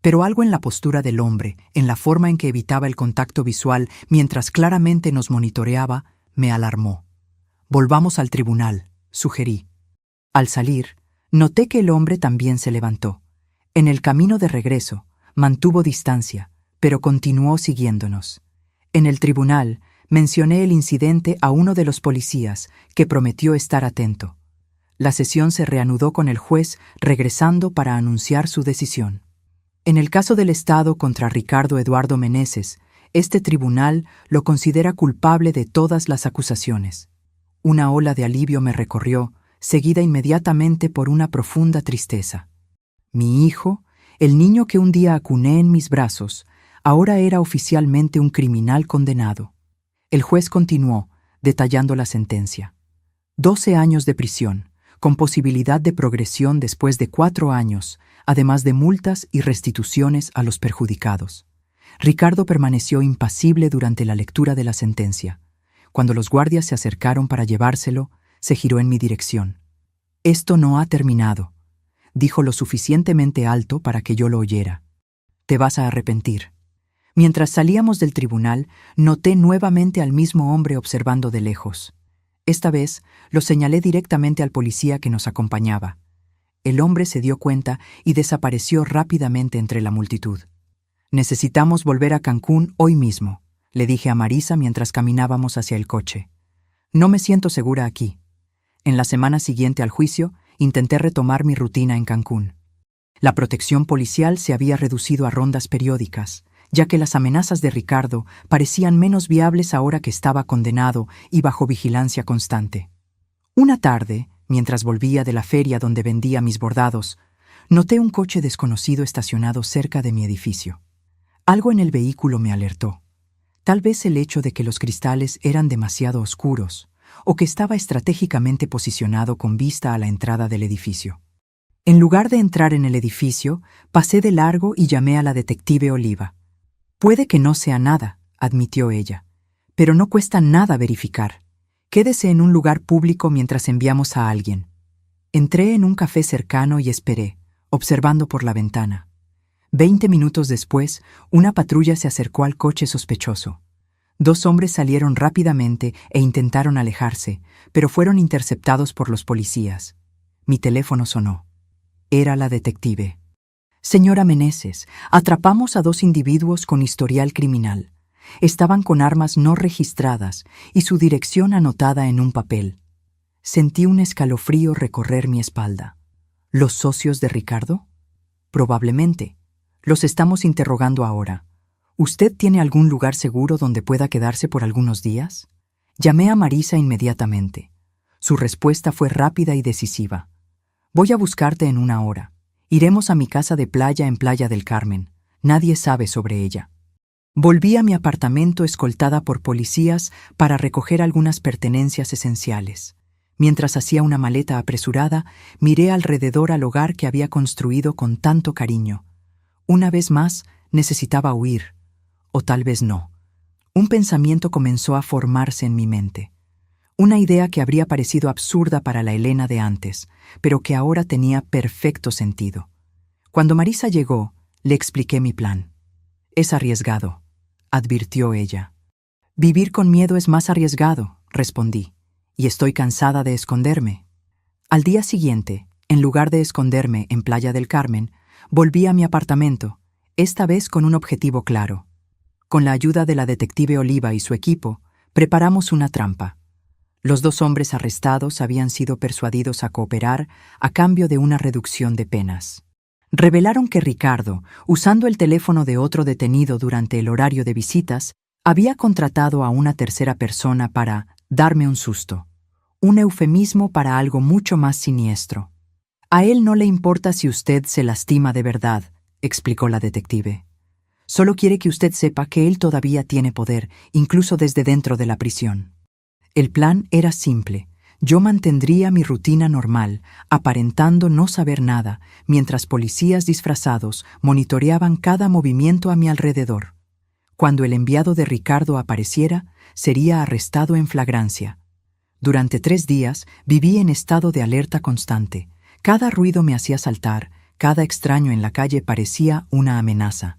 Pero algo en la postura del hombre, en la forma en que evitaba el contacto visual mientras claramente nos monitoreaba, me alarmó. «Volvamos al tribunal», sugerí. Al salir, noté que el hombre también se levantó. En el camino de regreso, mantuvo distancia, pero continuó siguiéndonos. En el tribunal, mencioné el incidente a uno de los policías, que prometió estar atento. La sesión se reanudó con el juez regresando para anunciar su decisión. En el caso del Estado contra Ricardo Eduardo Meneses, este tribunal lo considera culpable de todas las acusaciones. Una ola de alivio me recorrió, seguida inmediatamente por una profunda tristeza. Mi hijo, el niño que un día acuné en mis brazos, ahora era oficialmente un criminal condenado. El juez continuó, detallando la sentencia. 12 años de prisión, con posibilidad de progresión después de 4 años, además de multas y restituciones a los perjudicados. Ricardo permaneció impasible durante la lectura de la sentencia. Cuando los guardias se acercaron para llevárselo, se giró en mi dirección. «Esto no ha terminado», dijo lo suficientemente alto para que yo lo oyera. «Te vas a arrepentir». Mientras salíamos del tribunal, noté nuevamente al mismo hombre observando de lejos. Esta vez lo señalé directamente al policía que nos acompañaba. El hombre se dio cuenta y desapareció rápidamente entre la multitud. «Necesitamos volver a Cancún hoy mismo», le dije a Marisa mientras caminábamos hacia el coche. «No me siento segura aquí». En la semana siguiente al juicio, intenté retomar mi rutina en Cancún. La protección policial se había reducido a rondas periódicas, ya que las amenazas de Ricardo parecían menos viables ahora que estaba condenado y bajo vigilancia constante. Una tarde, mientras volvía de la feria donde vendía mis bordados, noté un coche desconocido estacionado cerca de mi edificio. Algo en el vehículo me alertó. Tal vez el hecho de que los cristales eran demasiado oscuros, o que estaba estratégicamente posicionado con vista a la entrada del edificio. En lugar de entrar en el edificio, pasé de largo y llamé a la detective Oliva. «Puede que no sea nada», admitió ella, «pero no cuesta nada verificar. Quédese en un lugar público mientras enviamos a alguien». Entré en un café cercano y esperé, observando por la ventana. 20 minutos después, una patrulla se acercó al coche sospechoso. 2 hombres salieron rápidamente e intentaron alejarse, pero fueron interceptados por los policías. Mi teléfono sonó. Era la detective. «Señora Meneses, atrapamos a 2 individuos con historial criminal. Estaban con armas no registradas y su dirección anotada en un papel». Sentí un escalofrío recorrer mi espalda. ¿Los socios de Ricardo? Probablemente. Los estamos interrogando ahora. ¿Usted tiene algún lugar seguro donde pueda quedarse por algunos días? Llamé a Marisa inmediatamente. Su respuesta fue rápida y decisiva. «Voy a buscarte en 1 hora. Iremos a mi casa de playa en Playa del Carmen. Nadie sabe sobre ella». Volví a mi apartamento escoltada por policías para recoger algunas pertenencias esenciales. Mientras hacía una maleta apresurada, miré alrededor al hogar que había construido con tanto cariño. Una vez más, necesitaba huir. O tal vez no. Un pensamiento comenzó a formarse en mi mente. Una idea que habría parecido absurda para la Elena de antes, pero que ahora tenía perfecto sentido. Cuando Marisa llegó, le expliqué mi plan. «Es arriesgado», advirtió ella. «Vivir con miedo es más arriesgado», respondí, «y estoy cansada de esconderme». Al día siguiente, en lugar de esconderme en Playa del Carmen, volví a mi apartamento, esta vez con un objetivo claro. Con la ayuda de la detective Oliva y su equipo, preparamos una trampa. Los 2 hombres arrestados habían sido persuadidos a cooperar a cambio de una reducción de penas. Revelaron que Ricardo, usando el teléfono de otro detenido durante el horario de visitas, había contratado a una tercera persona para darme un susto, un eufemismo para algo mucho más siniestro. «A él no le importa si usted se lastima de verdad», explicó la detective. «Solo quiere que usted sepa que él todavía tiene poder, incluso desde dentro de la prisión». El plan era simple. Yo mantendría mi rutina normal, aparentando no saber nada, mientras policías disfrazados monitoreaban cada movimiento a mi alrededor. Cuando el enviado de Ricardo apareciera, sería arrestado en flagrancia. Durante 3 días viví en estado de alerta constante. Cada ruido me hacía saltar, cada extraño en la calle parecía una amenaza.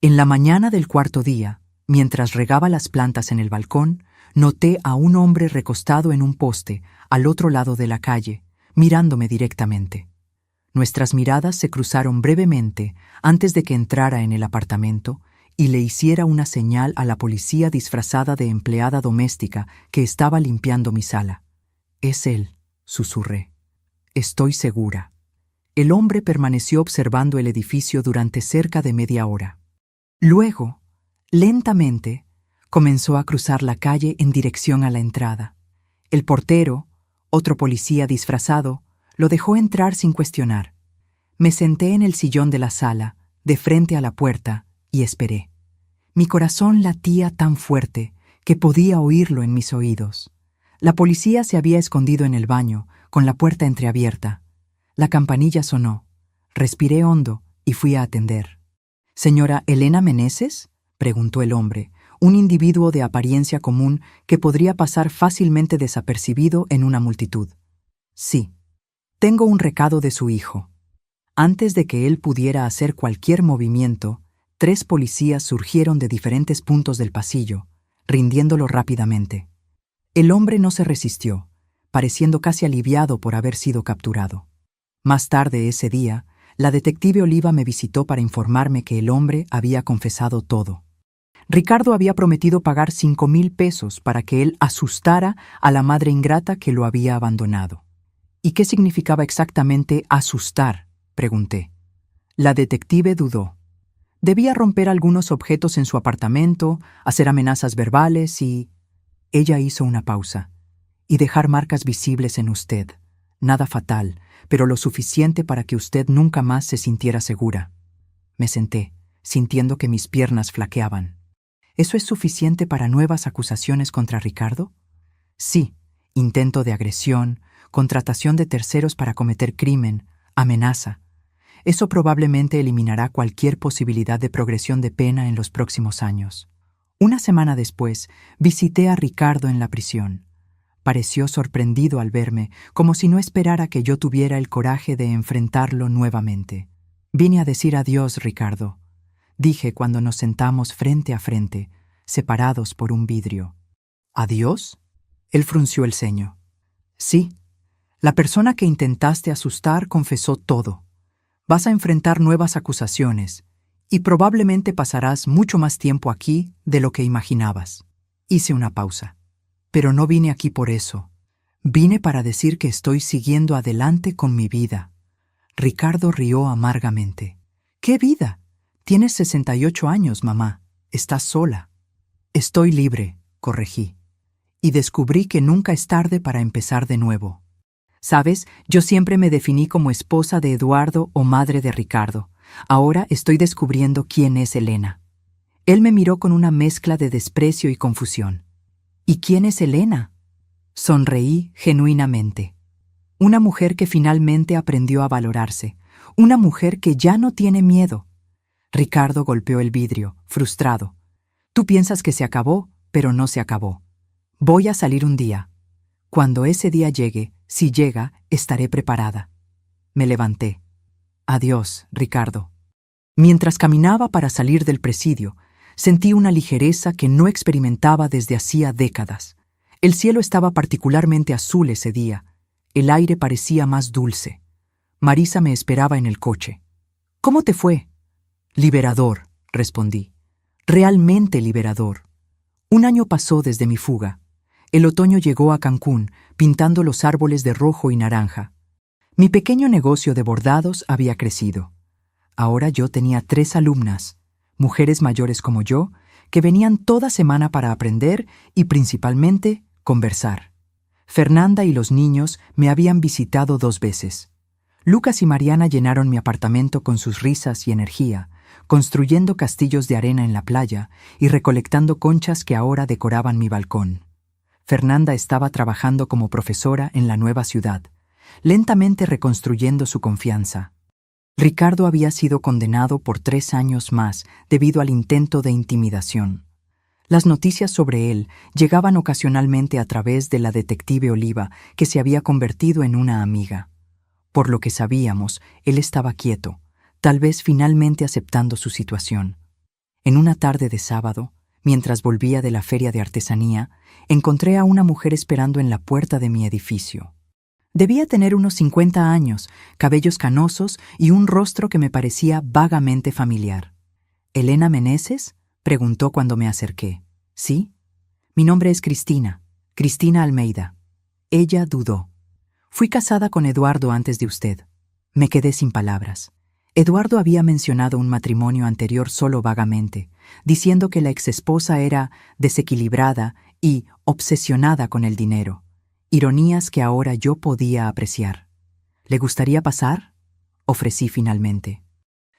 En la mañana del 4.º día, mientras regaba las plantas en el balcón, noté a un hombre recostado en un poste, al otro lado de la calle, mirándome directamente. Nuestras miradas se cruzaron brevemente antes de que entrara en el apartamento y le hiciera una señal a la policía disfrazada de empleada doméstica que estaba limpiando mi sala. «Es él», susurré. «Estoy segura». El hombre permaneció observando el edificio durante cerca de media hora. Luego, lentamente, comenzó a cruzar la calle en dirección a la entrada. El portero, otro policía disfrazado, lo dejó entrar sin cuestionar. Me senté en el sillón de la sala, de frente a la puerta, y esperé. Mi corazón latía tan fuerte que podía oírlo en mis oídos. La policía se había escondido en el baño, con la puerta entreabierta. La campanilla sonó. Respiré hondo y fui a atender. «¿Señora Elena Meneses?», preguntó el hombre, un individuo de apariencia común que podría pasar fácilmente desapercibido en una multitud. «Sí. Tengo un recado de su hijo». Antes de que él pudiera hacer cualquier movimiento, 3 policías surgieron de diferentes puntos del pasillo, rindiéndolo rápidamente. El hombre no se resistió, pareciendo casi aliviado por haber sido capturado. Más tarde ese día, la detective Oliva me visitó para informarme que el hombre había confesado todo. Ricardo había prometido pagar 5,000 pesos para que él asustara a la madre ingrata que lo había abandonado. «¿Y qué significaba exactamente asustar?», pregunté. La detective dudó. Debía romper algunos objetos en su apartamento, hacer amenazas verbales y... Ella hizo una pausa. «Y dejar marcas visibles en usted. Nada fatal, pero lo suficiente para que usted nunca más se sintiera segura». Me senté, sintiendo que mis piernas flaqueaban. «¿Eso es suficiente para nuevas acusaciones contra Ricardo?». «Sí, intento de agresión, contratación de terceros para cometer crimen, amenaza. Eso probablemente eliminará cualquier posibilidad de progresión de pena en los próximos años». Una semana después, visité a Ricardo en la prisión. Pareció sorprendido al verme, como si no esperara que yo tuviera el coraje de enfrentarlo nuevamente. «Vine a decir adiós, Ricardo», dije cuando nos sentamos frente a frente, separados por un vidrio. «¿Adiós?». Él frunció el ceño. «Sí. La persona que intentaste asustar confesó todo. Vas a enfrentar nuevas acusaciones y probablemente pasarás mucho más tiempo aquí de lo que imaginabas». Hice una pausa. «Pero no vine aquí por eso. Vine para decir que estoy siguiendo adelante con mi vida». Ricardo rió amargamente. «¿Qué vida? Tienes 68 años, mamá. Estás sola». «Estoy libre», corregí. «Y descubrí que nunca es tarde para empezar de nuevo. Sabes, yo siempre me definí como esposa de Eduardo o madre de Ricardo. Ahora estoy descubriendo quién es Elena». Él me miró con una mezcla de desprecio y confusión. «¿Y quién es Elena?». Sonreí genuinamente. «Una mujer que finalmente aprendió a valorarse. Una mujer que ya no tiene miedo». Ricardo golpeó el vidrio, frustrado. Tú piensas que se acabó, pero no se acabó. Voy a salir un día. Cuando ese día llegue, si llega, estaré preparada. Me levanté. Adiós, Ricardo. Mientras caminaba para salir del presidio, sentí una ligereza que no experimentaba desde hacía décadas. El cielo estaba particularmente azul ese día. El aire parecía más dulce. Marisa me esperaba en el coche. ¿Cómo te fue? Liberador, respondí. Realmente liberador. Un año pasó desde mi fuga. El otoño llegó a Cancún, pintando los árboles de rojo y naranja. Mi pequeño negocio de bordados había crecido. Ahora yo tenía 3 alumnas, mujeres mayores como yo, que venían toda semana para aprender y principalmente conversar. Fernanda y los niños me habían visitado 2 veces. Lucas y Mariana llenaron mi apartamento con sus risas y energía, construyendo castillos de arena en la playa y recolectando conchas que ahora decoraban mi balcón. Fernanda estaba trabajando como profesora en la nueva ciudad, lentamente reconstruyendo su confianza. Ricardo había sido condenado por 3 años más debido al intento de intimidación. Las noticias sobre él llegaban ocasionalmente a través de la detective Oliva, que se había convertido en una amiga. Por lo que sabíamos, él estaba quieto, tal vez finalmente aceptando su situación. En una tarde de sábado, mientras volvía de la feria de artesanía, encontré a una mujer esperando en la puerta de mi edificio. Debía tener unos 50 años, cabellos canosos y un rostro que me parecía vagamente familiar. ¿Elena Meneses?, preguntó cuando me acerqué. ¿Sí? Mi nombre es Cristina, Cristina Almeida. Ella dudó. Fui casada con Eduardo antes de usted. Me quedé sin palabras. Eduardo había mencionado un matrimonio anterior solo vagamente, diciendo que la exesposa era desequilibrada y obsesionada con el dinero. Ironías que ahora yo podía apreciar. ¿Le gustaría pasar?, ofrecí finalmente.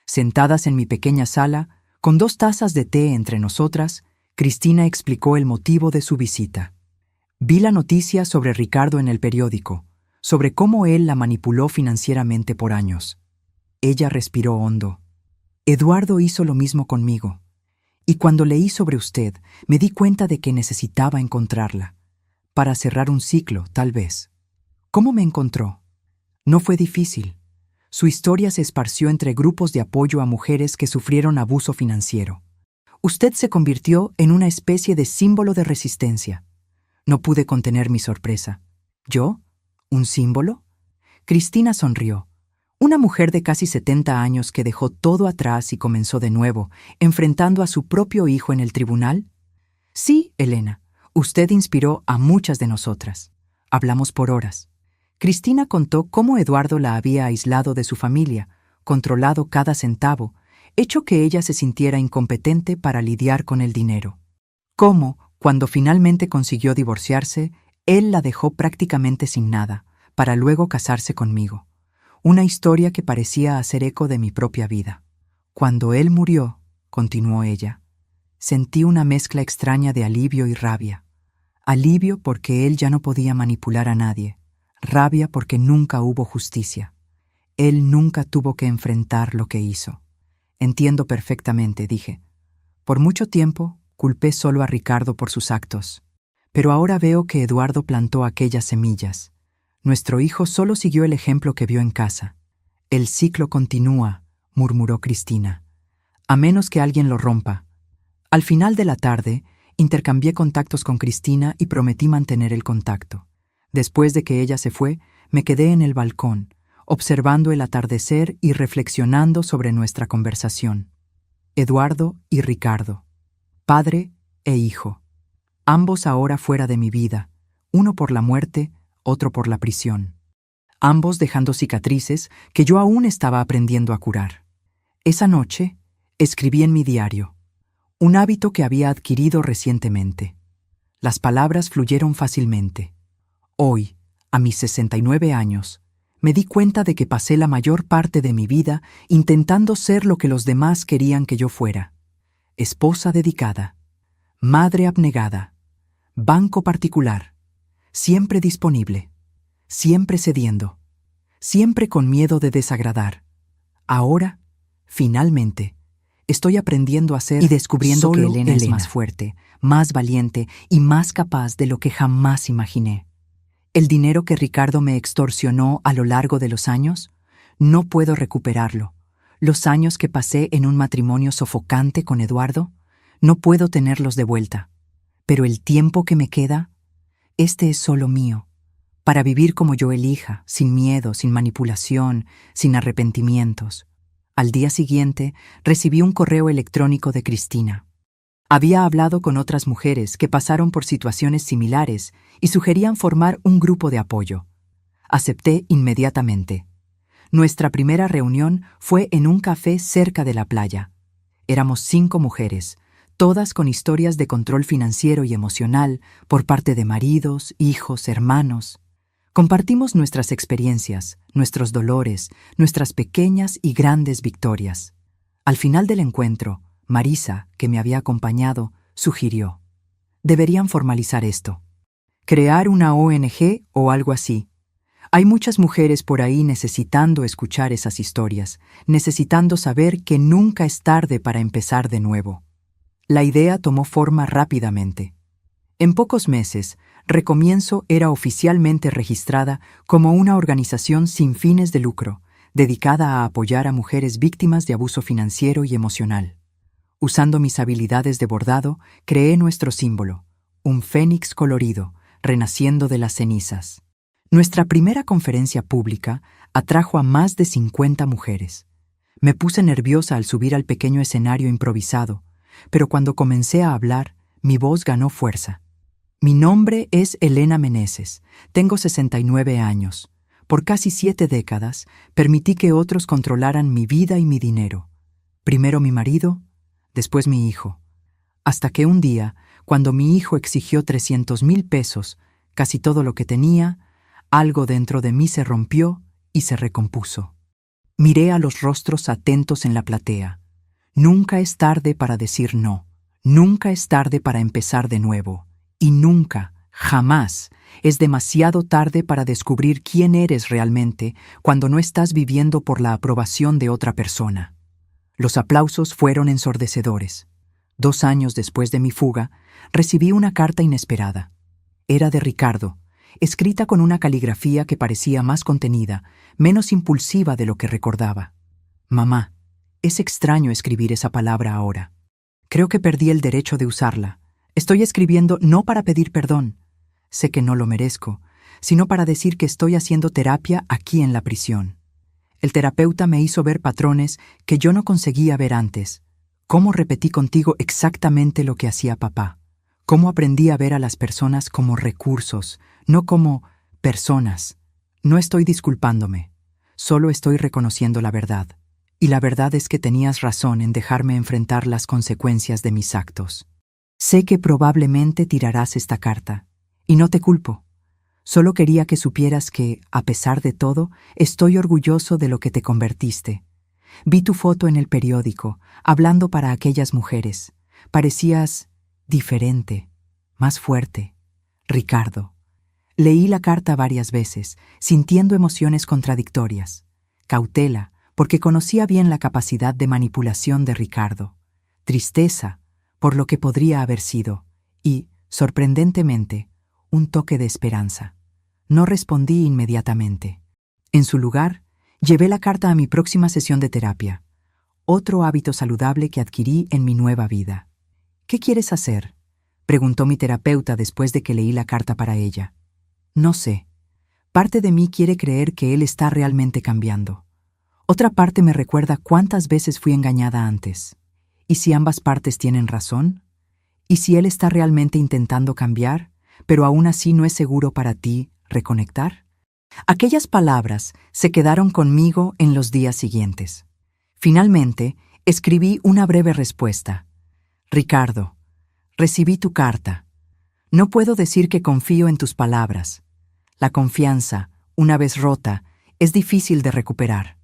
Sentadas en mi pequeña sala, con 2 tazas de té entre nosotras, Cristina explicó el motivo de su visita. Vi la noticia sobre Ricardo en el periódico, sobre cómo él la manipuló financieramente por años. Ella respiró hondo. Eduardo hizo lo mismo conmigo. Y cuando leí sobre usted, me di cuenta de que necesitaba encontrarla. Para cerrar un ciclo, tal vez. ¿Cómo me encontró? No fue difícil. Su historia se esparció entre grupos de apoyo a mujeres que sufrieron abuso financiero. Usted se convirtió en una especie de símbolo de resistencia. No pude contener mi sorpresa. ¿Yo? ¿Un símbolo? Cristina sonrió. Una mujer de casi 70 años que dejó todo atrás y comenzó de nuevo, enfrentando a su propio hijo en el tribunal. Sí, Elena, usted inspiró a muchas de nosotras. Hablamos por horas. Cristina contó cómo Eduardo la había aislado de su familia, controlado cada centavo, hecho que ella se sintiera incompetente para lidiar con el dinero. Cómo, cuando finalmente consiguió divorciarse, él la dejó prácticamente sin nada, para luego casarse conmigo. Una historia que parecía hacer eco de mi propia vida. Cuando él murió, continuó ella, sentí una mezcla extraña de alivio y rabia. Alivio porque él ya no podía manipular a nadie. Rabia porque nunca hubo justicia. Él nunca tuvo que enfrentar lo que hizo. Entiendo perfectamente, dije. Por mucho tiempo, culpé solo a Ricardo por sus actos. Pero ahora veo que Eduardo plantó aquellas semillas. Nuestro hijo solo siguió el ejemplo que vio en casa. El ciclo continúa, murmuró Cristina. A menos que alguien lo rompa. Al final de la tarde, intercambié contactos con Cristina y prometí mantener el contacto. Después de que ella se fue, me quedé en el balcón, observando el atardecer y reflexionando sobre nuestra conversación. Eduardo y Ricardo. Padre e hijo. Ambos ahora fuera de mi vida, uno por la muerte, otro por la prisión. Ambos dejando cicatrices que yo aún estaba aprendiendo a curar. Esa noche, escribí en mi diario, un hábito que había adquirido recientemente. Las palabras fluyeron fácilmente. Hoy, a mis 69 años, me di cuenta de que pasé la mayor parte de mi vida intentando ser lo que los demás querían que yo fuera. Esposa dedicada, madre abnegada, banco particular, siempre disponible, siempre cediendo, siempre con miedo de desagradar. Ahora, finalmente, Estoy aprendiendo a ser y descubriendo que Elena es más fuerte, más valiente y más capaz de lo que jamás imaginé. El dinero que Ricardo me extorsionó a lo largo de los años, no puedo recuperarlo. Los años que pasé en un matrimonio sofocante con Eduardo, no puedo tenerlos de vuelta. Pero el tiempo que me queda, este es solo mío, para vivir como yo elija, sin miedo, sin manipulación, sin arrepentimientos. Al día siguiente, recibí un correo electrónico de Cristina. Había hablado con otras mujeres que pasaron por situaciones similares y sugerían formar un grupo de apoyo. Acepté inmediatamente. Nuestra primera reunión fue en un café cerca de la playa. Éramos 5 mujeres, todas con historias de control financiero y emocional por parte de maridos, hijos, hermanos. Compartimos nuestras experiencias, nuestros dolores, nuestras pequeñas y grandes victorias. Al final del encuentro, Marisa, que me había acompañado, sugirió: deberían formalizar esto. Crear una ONG o algo así. Hay muchas mujeres por ahí necesitando escuchar esas historias, necesitando saber que nunca es tarde para empezar de nuevo. La idea tomó forma rápidamente. En pocos meses, Recomienzo era oficialmente registrada como una organización sin fines de lucro, dedicada a apoyar a mujeres víctimas de abuso financiero y emocional. Usando mis habilidades de bordado, creé nuestro símbolo, un fénix colorido, renaciendo de las cenizas. Nuestra primera conferencia pública atrajo a más de 50 mujeres. Me puse nerviosa al subir al pequeño escenario improvisado, pero cuando comencé a hablar, mi voz ganó fuerza. Mi nombre es Elena Meneses, tengo 69 años. Por casi 7 décadas, permití que otros controlaran mi vida y mi dinero. Primero mi marido, después mi hijo. Hasta que un día, cuando mi hijo exigió 300,000 pesos, casi todo lo que tenía, algo dentro de mí se rompió y se recompuso. Miré a los rostros atentos en la platea. Nunca es tarde para decir no. Nunca es tarde para empezar de nuevo. Y nunca, jamás, es demasiado tarde para descubrir quién eres realmente cuando no estás viviendo por la aprobación de otra persona. Los aplausos fueron ensordecedores. 2 años después de mi fuga, recibí una carta inesperada. Era de Ricardo, escrita con una caligrafía que parecía más contenida, menos impulsiva de lo que recordaba. Mamá, es extraño escribir esa palabra ahora. Creo que perdí el derecho de usarla. Estoy escribiendo no para pedir perdón. Sé que no lo merezco, sino para decir que estoy haciendo terapia aquí en la prisión. El terapeuta me hizo ver patrones que yo no conseguía ver antes. Cómo repetí contigo exactamente lo que hacía papá. Cómo aprendí a ver a las personas como recursos, no como personas. No estoy disculpándome, solo estoy reconociendo la verdad. Y la verdad es que tenías razón en dejarme enfrentar las consecuencias de mis actos. Sé que probablemente tirarás esta carta, y no te culpo. Solo quería que supieras que, a pesar de todo, estoy orgulloso de lo que te convertiste. Vi tu foto en el periódico, hablando para aquellas mujeres. Parecías diferente, más fuerte. Ricardo. Leí la carta varias veces, sintiendo emociones contradictorias. Cautela, porque conocía bien la capacidad de manipulación de Ricardo. Tristeza, por lo que podría haber sido, y, sorprendentemente, un toque de esperanza. No respondí inmediatamente. En su lugar, llevé la carta a mi próxima sesión de terapia, otro hábito saludable que adquirí en mi nueva vida. ¿Qué quieres hacer?, preguntó mi terapeuta después de que leí la carta para ella. No sé. Parte de mí quiere creer que él está realmente cambiando. Otra parte me recuerda cuántas veces fui engañada antes. ¿Y si ambas partes tienen razón? ¿Y si él está realmente intentando cambiar, pero aún así no es seguro para ti reconectar? Aquellas palabras se quedaron conmigo en los días siguientes. Finalmente, escribí una breve respuesta. Ricardo, recibí tu carta. No puedo decir que confío en tus palabras. La confianza, una vez rota, es difícil de recuperar.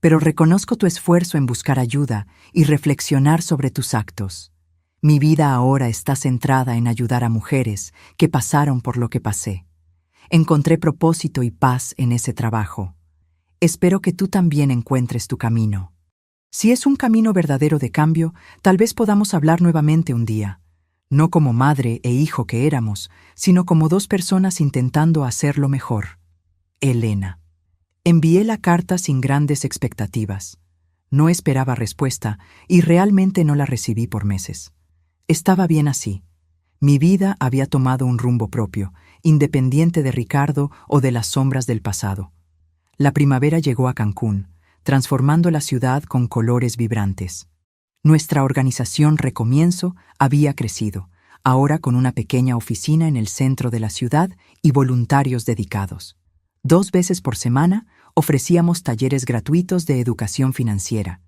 Pero reconozco tu esfuerzo en buscar ayuda y reflexionar sobre tus actos. Mi vida ahora está centrada en ayudar a mujeres que pasaron por lo que pasé. Encontré propósito y paz en ese trabajo. Espero que tú también encuentres tu camino. Si es un camino verdadero de cambio, tal vez podamos hablar nuevamente un día. No como madre e hijo que éramos, sino como dos personas intentando hacerlo mejor. Elena. Envié la carta sin grandes expectativas. No esperaba respuesta y realmente no la recibí por meses. Estaba bien así. Mi vida había tomado un rumbo propio, independiente de Ricardo o de las sombras del pasado. La primavera llegó a Cancún, transformando la ciudad con colores vibrantes. Nuestra organización Recomienzo había crecido, ahora con una pequeña oficina en el centro de la ciudad y voluntarios dedicados. 2 veces por semana ofrecíamos talleres gratuitos de educación financiera,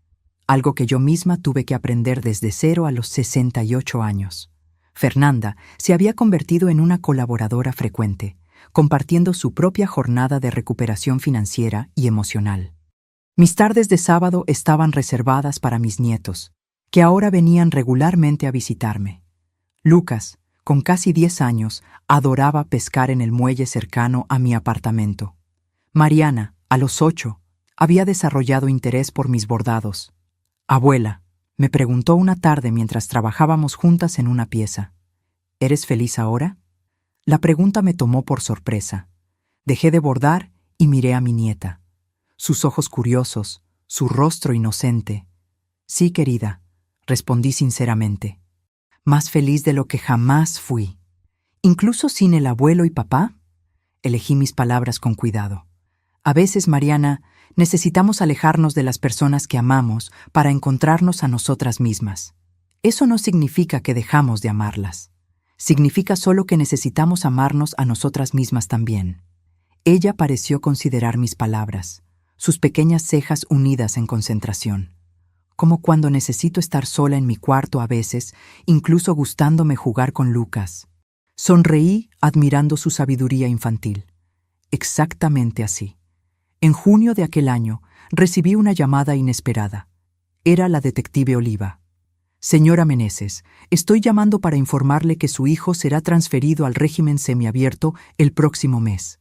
algo que yo misma tuve que aprender desde cero a los 68 años. Fernanda se había convertido en una colaboradora frecuente, compartiendo su propia jornada de recuperación financiera y emocional. Mis tardes de sábado estaban reservadas para mis nietos, que ahora venían regularmente a visitarme. Lucas, con casi 10 años, adoraba pescar en el muelle cercano a mi apartamento. Mariana, a los 8, había desarrollado interés por mis bordados. Abuela, me preguntó una tarde mientras trabajábamos juntas en una pieza. ¿Eres feliz ahora? La pregunta me tomó por sorpresa. Dejé de bordar y miré a mi nieta. Sus ojos curiosos, su rostro inocente. Sí, querida, respondí sinceramente. Más feliz de lo que jamás fui. ¿Incluso sin el abuelo y papá? Elegí mis palabras con cuidado. A veces, Mariana, necesitamos alejarnos de las personas que amamos para encontrarnos a nosotras mismas. Eso no significa que dejamos de amarlas. Significa solo que necesitamos amarnos a nosotras mismas también. Ella pareció considerar mis palabras, sus pequeñas cejas unidas en concentración. Como cuando necesito estar sola en mi cuarto a veces, incluso gustándome jugar con Lucas. Sonreí admirando su sabiduría infantil. Exactamente así. En junio de aquel año, recibí una llamada inesperada. Era la detective Oliva. Señora Meneses, estoy llamando para informarle que su hijo será transferido al régimen semiabierto el próximo mes.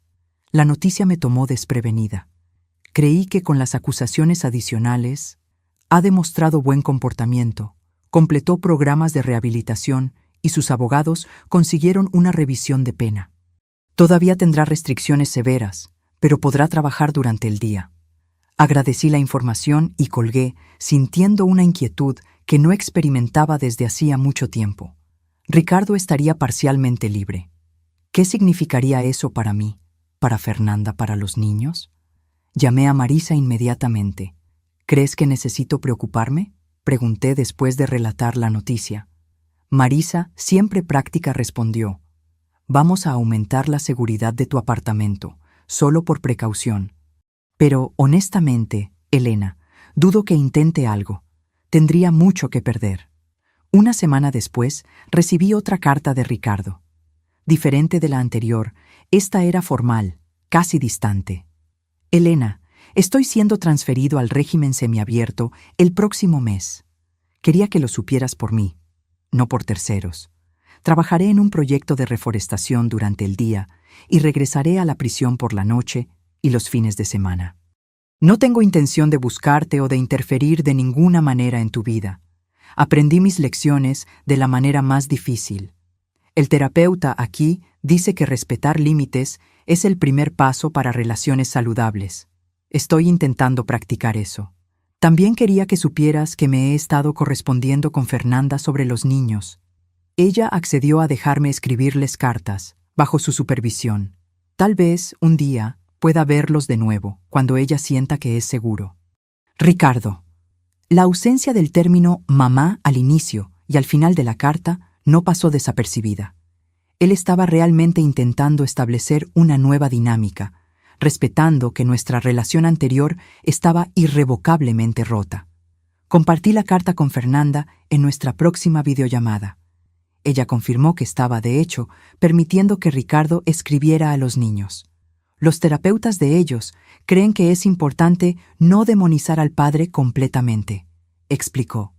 La noticia me tomó desprevenida. Creí que con las acusaciones adicionales, ha demostrado buen comportamiento, completó programas de rehabilitación y sus abogados consiguieron una revisión de pena. Todavía tendrá restricciones severas, pero podrá trabajar durante el día. Agradecí la información y colgué, sintiendo una inquietud que no experimentaba desde hacía mucho tiempo. Ricardo estaría parcialmente libre. ¿Qué significaría eso para mí, para Fernanda, para los niños? Llamé a Marisa inmediatamente. ¿Crees que necesito preocuparme?, pregunté después de relatar la noticia. Marisa, siempre práctica, respondió: Vamos a aumentar la seguridad de tu apartamento, solo por precaución. Pero, honestamente, Elena, dudo que intente algo. Tendría mucho que perder. Una semana después, recibí otra carta de Ricardo. Diferente de la anterior, esta era formal, casi distante. Elena, estoy siendo transferido al régimen semiabierto el próximo mes. Quería que lo supieras por mí, no por terceros. Trabajaré en un proyecto de reforestación durante el día y regresaré a la prisión por la noche y los fines de semana. No tengo intención de buscarte o de interferir de ninguna manera en tu vida. Aprendí mis lecciones de la manera más difícil. El terapeuta aquí dice que respetar límites es el primer paso para relaciones saludables. Estoy intentando practicar eso. También quería que supieras que me he estado correspondiendo con Fernanda sobre los niños. Ella accedió a dejarme escribirles cartas, bajo su supervisión. Tal vez, un día, pueda verlos de nuevo, cuando ella sienta que es seguro. Ricardo. La ausencia del término mamá al inicio y al final de la carta no pasó desapercibida. Él estaba realmente intentando establecer una nueva dinámica, respetando que nuestra relación anterior estaba irrevocablemente rota. Compartí la carta con Fernanda en nuestra próxima videollamada. Ella confirmó que estaba, de hecho, permitiendo que Ricardo escribiera a los niños. Los terapeutas de ellos creen que es importante no demonizar al padre completamente, explicó.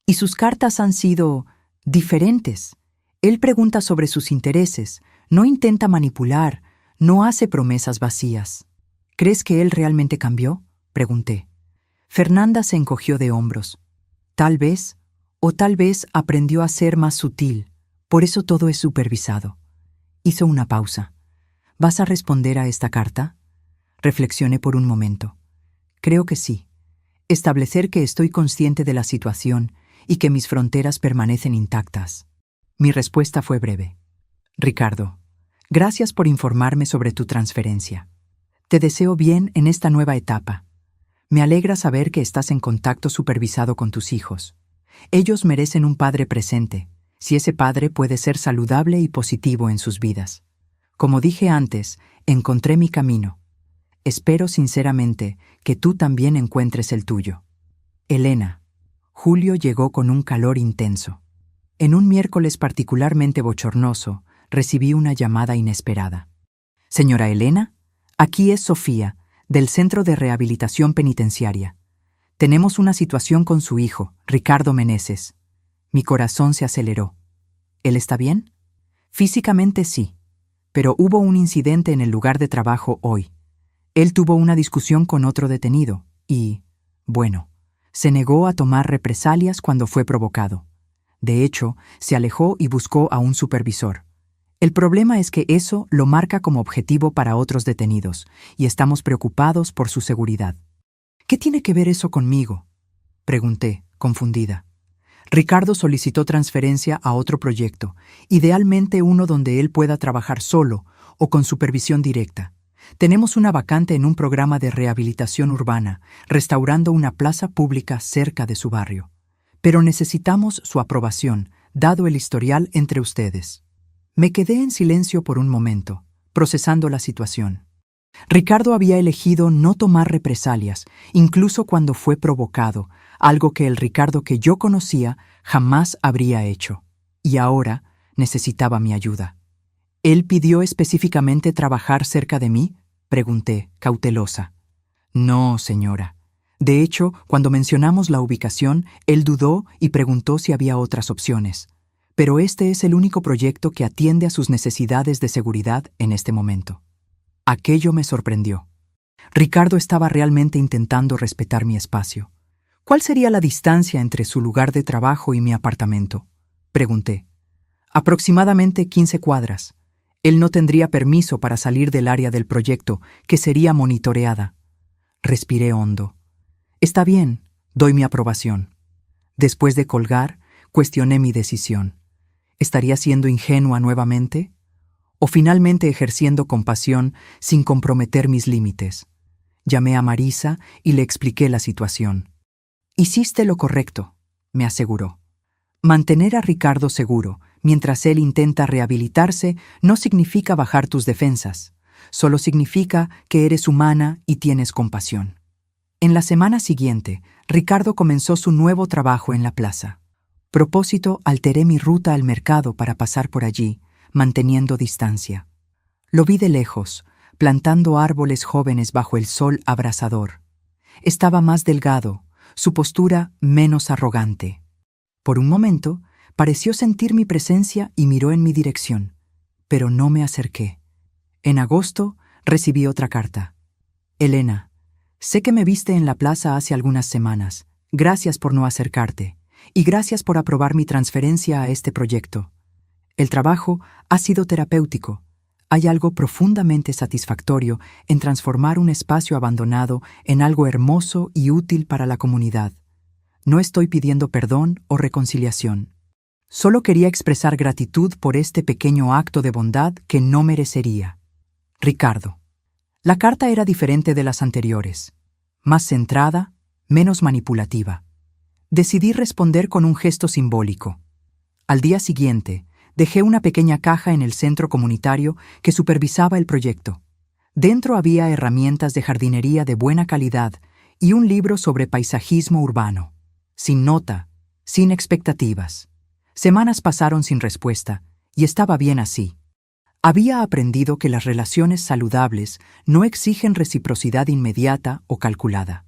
Y sus cartas han sido diferentes. Él pregunta sobre sus intereses, no intenta manipular, no hace promesas vacías. ¿Crees que él realmente cambió?, pregunté. Fernanda se encogió de hombros. Tal vez aprendió a ser más sutil, por eso todo es supervisado. Hizo una pausa. ¿Vas a responder a esta carta? Reflexioné por un momento. Creo que sí. Establecer que estoy consciente de la situación y que mis fronteras permanecen intactas. Mi respuesta fue breve. Ricardo, gracias por informarme sobre tu transferencia. Te deseo bien en esta nueva etapa. Me alegra saber que estás en contacto supervisado con tus hijos. Ellos merecen un padre presente, si ese padre puede ser saludable y positivo en sus vidas. Como dije antes, encontré mi camino. Espero sinceramente que tú también encuentres el tuyo. Elena. Julio llegó con un calor intenso. En un miércoles particularmente bochornoso, recibí una llamada inesperada. Señora Elena, aquí es Sofía, del Centro de Rehabilitación Penitenciaria. Tenemos una situación con su hijo, Ricardo Meneses. Mi corazón se aceleró. ¿Él está bien? Físicamente sí, pero hubo un incidente en el lugar de trabajo hoy. Él tuvo una discusión con otro detenido y, bueno, se negó a tomar represalias cuando fue provocado. De hecho, se alejó y buscó a un supervisor. El problema es que eso lo marca como objetivo para otros detenidos, y estamos preocupados por su seguridad. ¿Qué tiene que ver eso conmigo?, pregunté, confundida. Ricardo solicitó transferencia a otro proyecto, idealmente uno donde él pueda trabajar solo o con supervisión directa. Tenemos una vacante en un programa de rehabilitación urbana, restaurando una plaza pública cerca de su barrio. Pero necesitamos su aprobación, dado el historial entre ustedes. Me quedé en silencio por un momento, procesando la situación. Ricardo había elegido no tomar represalias, incluso cuando fue provocado, algo que el Ricardo que yo conocía jamás habría hecho. Y ahora necesitaba mi ayuda. ¿Él pidió específicamente trabajar cerca de mí?, pregunté, cautelosa. No, señora. De hecho, cuando mencionamos la ubicación, él dudó y preguntó si había otras opciones. Pero este es el único proyecto que atiende a sus necesidades de seguridad en este momento. Aquello me sorprendió. Ricardo estaba realmente intentando respetar mi espacio. ¿Cuál sería la distancia entre su lugar de trabajo y mi apartamento?, pregunté. Aproximadamente 15 cuadras. Él no tendría permiso para salir del área del proyecto, que sería monitoreada. Respiré hondo. Está bien, doy mi aprobación. Después de colgar, cuestioné mi decisión. ¿Estaría siendo ingenua nuevamente? ¿O finalmente ejerciendo compasión sin comprometer mis límites? Llamé a Marisa y le expliqué la situación. Hiciste lo correcto, me aseguró. Mantener a Ricardo seguro mientras él intenta rehabilitarse no significa bajar tus defensas, solo significa que eres humana y tienes compasión. En la semana siguiente, Ricardo comenzó su nuevo trabajo en la plaza. Propósito, alteré mi ruta al mercado para pasar por allí, manteniendo distancia. Lo vi de lejos, plantando árboles jóvenes bajo el sol abrasador. Estaba más delgado, su postura menos arrogante. Por un momento, pareció sentir mi presencia y miró en mi dirección, pero no me acerqué. En agosto, recibí otra carta. Elena, sé que me viste en la plaza hace algunas semanas. Gracias por no acercarte, y gracias por aprobar mi transferencia a este proyecto. El trabajo ha sido terapéutico. Hay algo profundamente satisfactorio en transformar un espacio abandonado en algo hermoso y útil para la comunidad. No estoy pidiendo perdón o reconciliación. Solo quería expresar gratitud por este pequeño acto de bondad que no merecería. Ricardo. La carta era diferente de las anteriores. Más centrada, menos manipulativa. Decidí responder con un gesto simbólico. Al día siguiente, dejé una pequeña caja en el centro comunitario que supervisaba el proyecto. Dentro había herramientas de jardinería de buena calidad y un libro sobre paisajismo urbano. Sin nota, sin expectativas. Semanas pasaron sin respuesta, y estaba bien así. Había aprendido que las relaciones saludables no exigen reciprocidad inmediata o calculada.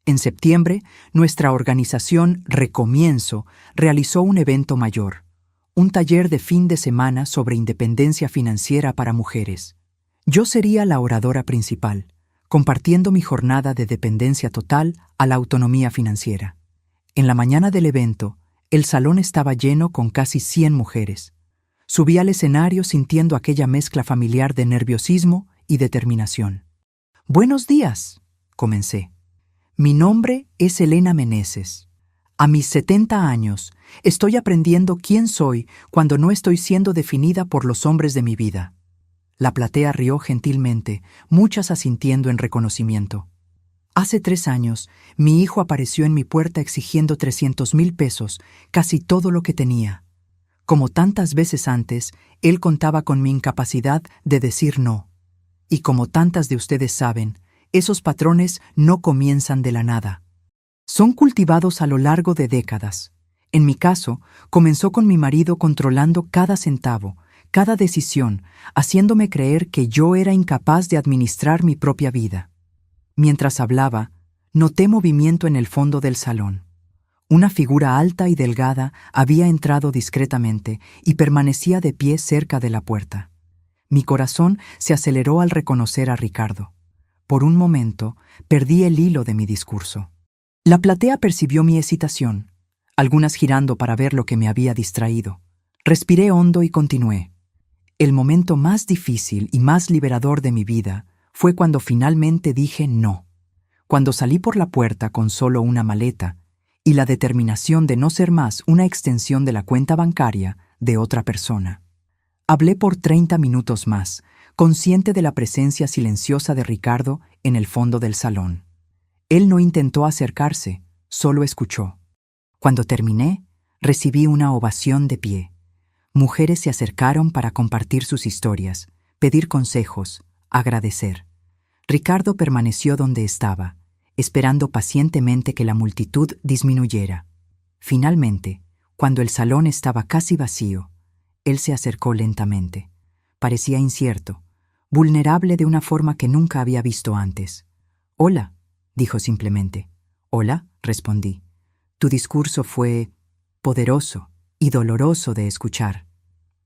En septiembre, nuestra organización Recomienzo realizó un evento mayor, un taller de fin de semana sobre independencia financiera para mujeres. Yo sería la oradora principal, compartiendo mi jornada de dependencia total a la autonomía financiera. En la mañana del evento, el salón estaba lleno con casi 100 mujeres. Subí al escenario sintiendo aquella mezcla familiar de nerviosismo y determinación. «Buenos días», comencé. «Mi nombre es Elena Meneses. A mis 70 años, estoy aprendiendo quién soy cuando no estoy siendo definida por los hombres de mi vida». La platea rió gentilmente, muchas asintiendo en reconocimiento. Hace 3 años, mi hijo apareció en mi puerta exigiendo 300,000 pesos, casi todo lo que tenía. Como tantas veces antes, él contaba con mi incapacidad de decir no. Y como tantas de ustedes saben, esos patrones no comienzan de la nada. Son cultivados a lo largo de décadas. En mi caso, comenzó con mi marido controlando cada centavo, cada decisión, haciéndome creer que yo era incapaz de administrar mi propia vida. Mientras hablaba, noté movimiento en el fondo del salón. Una figura alta y delgada había entrado discretamente y permanecía de pie cerca de la puerta. Mi corazón se aceleró al reconocer a Ricardo. Por un momento, perdí el hilo de mi discurso. La platea percibió mi hesitación, algunas girando para ver lo que me había distraído. Respiré hondo y continué. El momento más difícil y más liberador de mi vida fue cuando finalmente dije no. Cuando salí por la puerta con solo una maleta y la determinación de no ser más una extensión de la cuenta bancaria de otra persona. Hablé por 30 minutos más, consciente de la presencia silenciosa de Ricardo en el fondo del salón. Él no intentó acercarse, solo escuchó. Cuando terminé, recibí una ovación de pie. Mujeres se acercaron para compartir sus historias, pedir consejos, agradecer. Ricardo permaneció donde estaba, esperando pacientemente que la multitud disminuyera. Finalmente, cuando el salón estaba casi vacío, él se acercó lentamente. Parecía incierto, vulnerable de una forma que nunca había visto antes. «Hola», dijo simplemente. «Hola», respondí. «Tu discurso fue poderoso y doloroso de escuchar».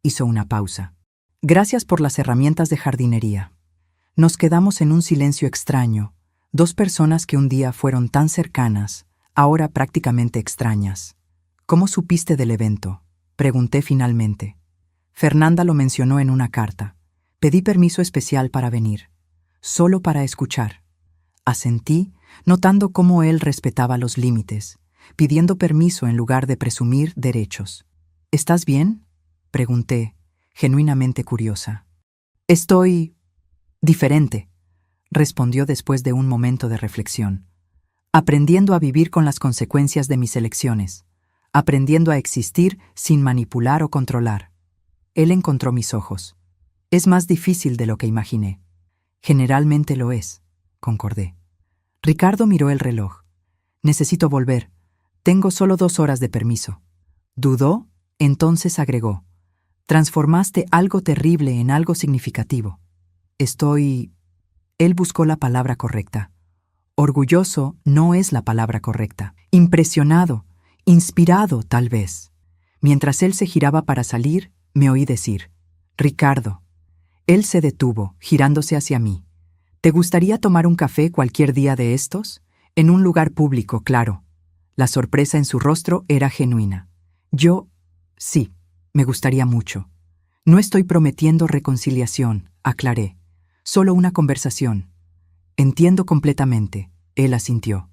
Hizo una pausa. «Gracias por las herramientas de jardinería». Nos quedamos en un silencio extraño, 2 personas que un día fueron tan cercanas, ahora prácticamente extrañas. «¿Cómo supiste del evento?», pregunté finalmente. «Fernanda lo mencionó en una carta. Pedí permiso especial para venir, solo para escuchar». Asentí, notando cómo él respetaba los límites, pidiendo permiso en lugar de presumir derechos. «¿Estás bien?», pregunté, genuinamente curiosa. «Estoy diferente», respondió después de un momento de reflexión. «Aprendiendo a vivir con las consecuencias de mis elecciones, aprendiendo a existir sin manipular o controlar». Él encontró mis ojos. «Es más difícil de lo que imaginé». «Generalmente lo es», concordé. Ricardo miró el reloj. «Necesito volver. Tengo solo 2 horas de permiso». Dudó, entonces agregó. «Transformaste algo terrible en algo significativo». «Estoy...». Él buscó la palabra correcta. Orgulloso no es la palabra correcta. Impresionado, inspirado tal vez. Mientras él se giraba para salir, me oí decir, «Ricardo». Él se detuvo, girándose hacia mí. «¿Te gustaría tomar un café cualquier día de estos? En un lugar público, claro». La sorpresa en su rostro era genuina. Sí, me gustaría mucho. «No estoy prometiendo reconciliación», aclaré. «Solo una conversación». «Entiendo completamente», él asintió.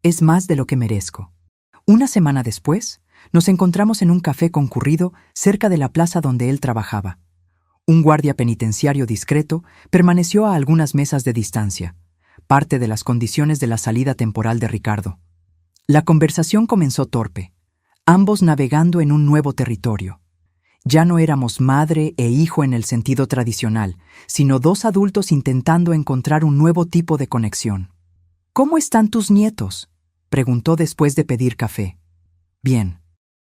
«Es más de lo que merezco». Una semana después, nos encontramos en un café concurrido cerca de la plaza donde él trabajaba. Un guardia penitenciario discreto permaneció a algunas mesas de distancia, parte de las condiciones de la salida temporal de Ricardo. La conversación comenzó torpe, ambos navegando en un nuevo territorio. Ya no éramos madre e hijo en el sentido tradicional, sino 2 adultos intentando encontrar un nuevo tipo de conexión. «¿Cómo están tus nietos?», preguntó después de pedir café. «Bien.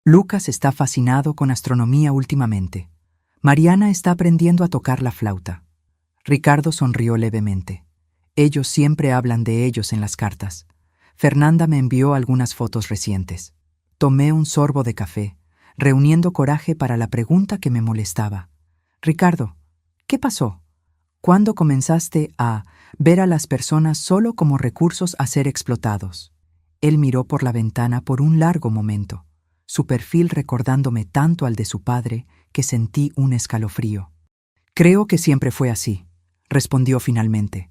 Lucas está fascinado con astronomía últimamente. Mariana está aprendiendo a tocar la flauta». Ricardo sonrió levemente. «Ellos siempre hablan de ellos en las cartas. Fernanda me envió algunas fotos recientes». Tomé un sorbo de café, reuniendo coraje para la pregunta que me molestaba. «Ricardo, ¿qué pasó? ¿Cuándo comenzaste a ver a las personas solo como recursos a ser explotados? Él miró por la ventana por un largo momento, su perfil recordándome tanto al de su padre que sentí un escalofrío. Creo que siempre fue así, respondió finalmente.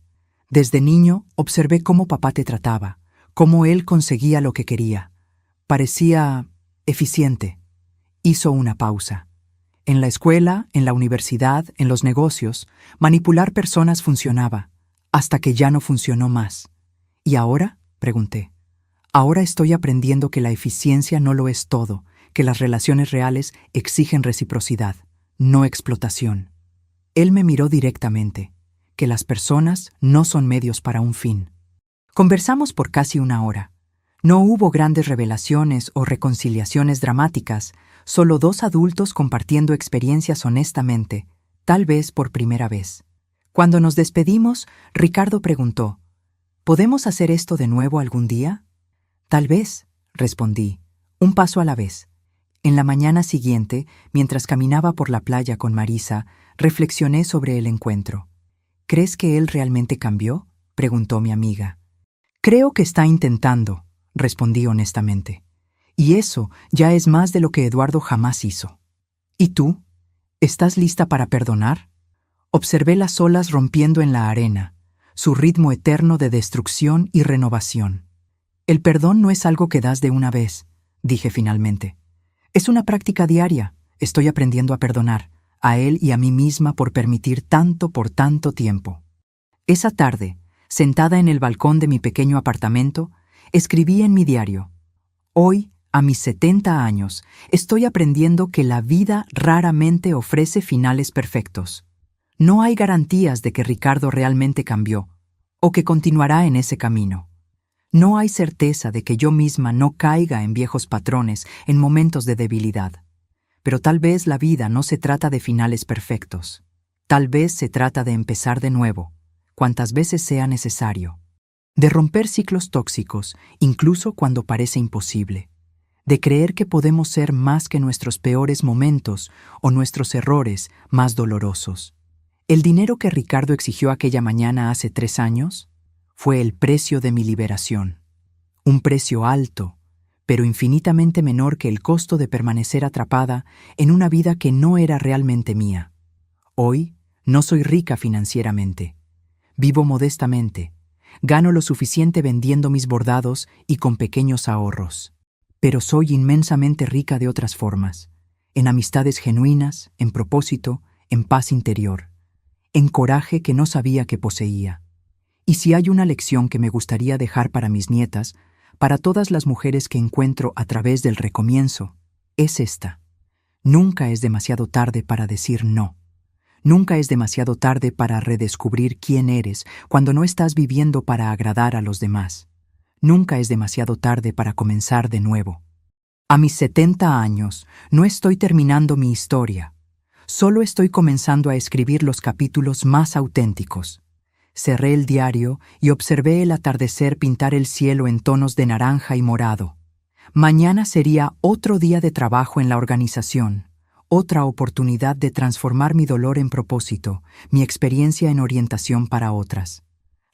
Desde niño observé cómo papá te trataba, cómo él conseguía lo que quería. Parecía eficiente. Hizo una pausa. En la escuela, en la universidad, en los negocios, manipular personas funcionaba, hasta que ya no funcionó más. ¿Y ahora?, pregunté. Ahora estoy aprendiendo que la eficiencia no lo es todo, que las relaciones reales exigen reciprocidad, no explotación. Él me miró directamente, que las personas no son medios para un fin. Conversamos por casi una hora. No hubo grandes revelaciones o reconciliaciones dramáticas, solo dos adultos compartiendo experiencias honestamente, tal vez por primera vez. Cuando nos despedimos, Ricardo preguntó, ¿podemos hacer esto de nuevo algún día? Tal vez, respondí, un paso a la vez. En la mañana siguiente, mientras caminaba por la playa con Marisa, reflexioné sobre el encuentro. ¿Crees que él realmente cambió?, preguntó mi amiga. Creo que está intentando, respondí honestamente. Y eso ya es más de lo que Eduardo jamás hizo. ¿Y tú? ¿Estás lista para perdonar? Observé las olas rompiendo en la arena, su ritmo eterno de destrucción y renovación. El perdón no es algo que das de una vez, dije finalmente. Es una práctica diaria. Estoy aprendiendo a perdonar, a él y a mí misma por permitir tanto por tanto tiempo. Esa tarde, sentada en el balcón de mi pequeño apartamento, escribí en mi diario: hoy, a mis 70 años, estoy aprendiendo que la vida raramente ofrece finales perfectos. No hay garantías de que Ricardo realmente cambió, o que continuará en ese camino. No hay certeza de que yo misma no caiga en viejos patrones en momentos de debilidad. Pero tal vez la vida no se trata de finales perfectos. Tal vez se trata de empezar de nuevo, cuantas veces sea necesario. De romper ciclos tóxicos, incluso cuando parece imposible. De creer que podemos ser más que nuestros peores momentos o nuestros errores más dolorosos. ¿El dinero que Ricardo exigió aquella mañana hace 3 años? Fue el precio de mi liberación. Un precio alto, pero infinitamente menor que el costo de permanecer atrapada en una vida que no era realmente mía. Hoy no soy rica financieramente. Vivo modestamente. Gano lo suficiente vendiendo mis bordados y con pequeños ahorros. Pero soy inmensamente rica de otras formas. En amistades genuinas, en propósito, en paz interior. En coraje que no sabía que poseía. Y si hay una lección que me gustaría dejar para mis nietas, para todas las mujeres que encuentro a través del recomienzo, es esta. Nunca es demasiado tarde para decir no. Nunca es demasiado tarde para redescubrir quién eres cuando no estás viviendo para agradar a los demás. Nunca es demasiado tarde para comenzar de nuevo. A mis 70 años, no estoy terminando mi historia. Solo estoy comenzando a escribir los capítulos más auténticos. Cerré el diario y observé el atardecer pintar el cielo en tonos de naranja y morado. Mañana sería otro día de trabajo en la organización, otra oportunidad de transformar mi dolor en propósito, mi experiencia en orientación para otras.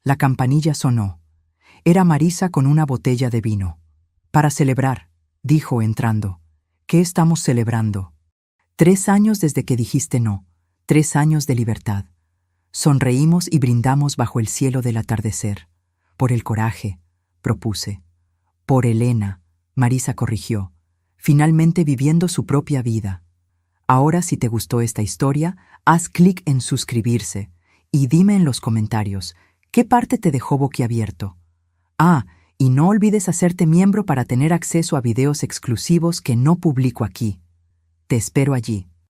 La campanilla sonó. Era Marisa con una botella de vino. Para celebrar, dijo entrando. ¿Qué estamos celebrando? 3 años desde que dijiste no, 3 años de libertad. Sonreímos y brindamos bajo el cielo del atardecer. Por el coraje, propuse. Por Elena, Marisa corrigió, finalmente viviendo su propia vida. Ahora, si te gustó esta historia, haz clic en suscribirse y dime en los comentarios qué parte te dejó boquiabierto. Y no olvides hacerte miembro para tener acceso a videos exclusivos que no publico aquí. Te espero allí.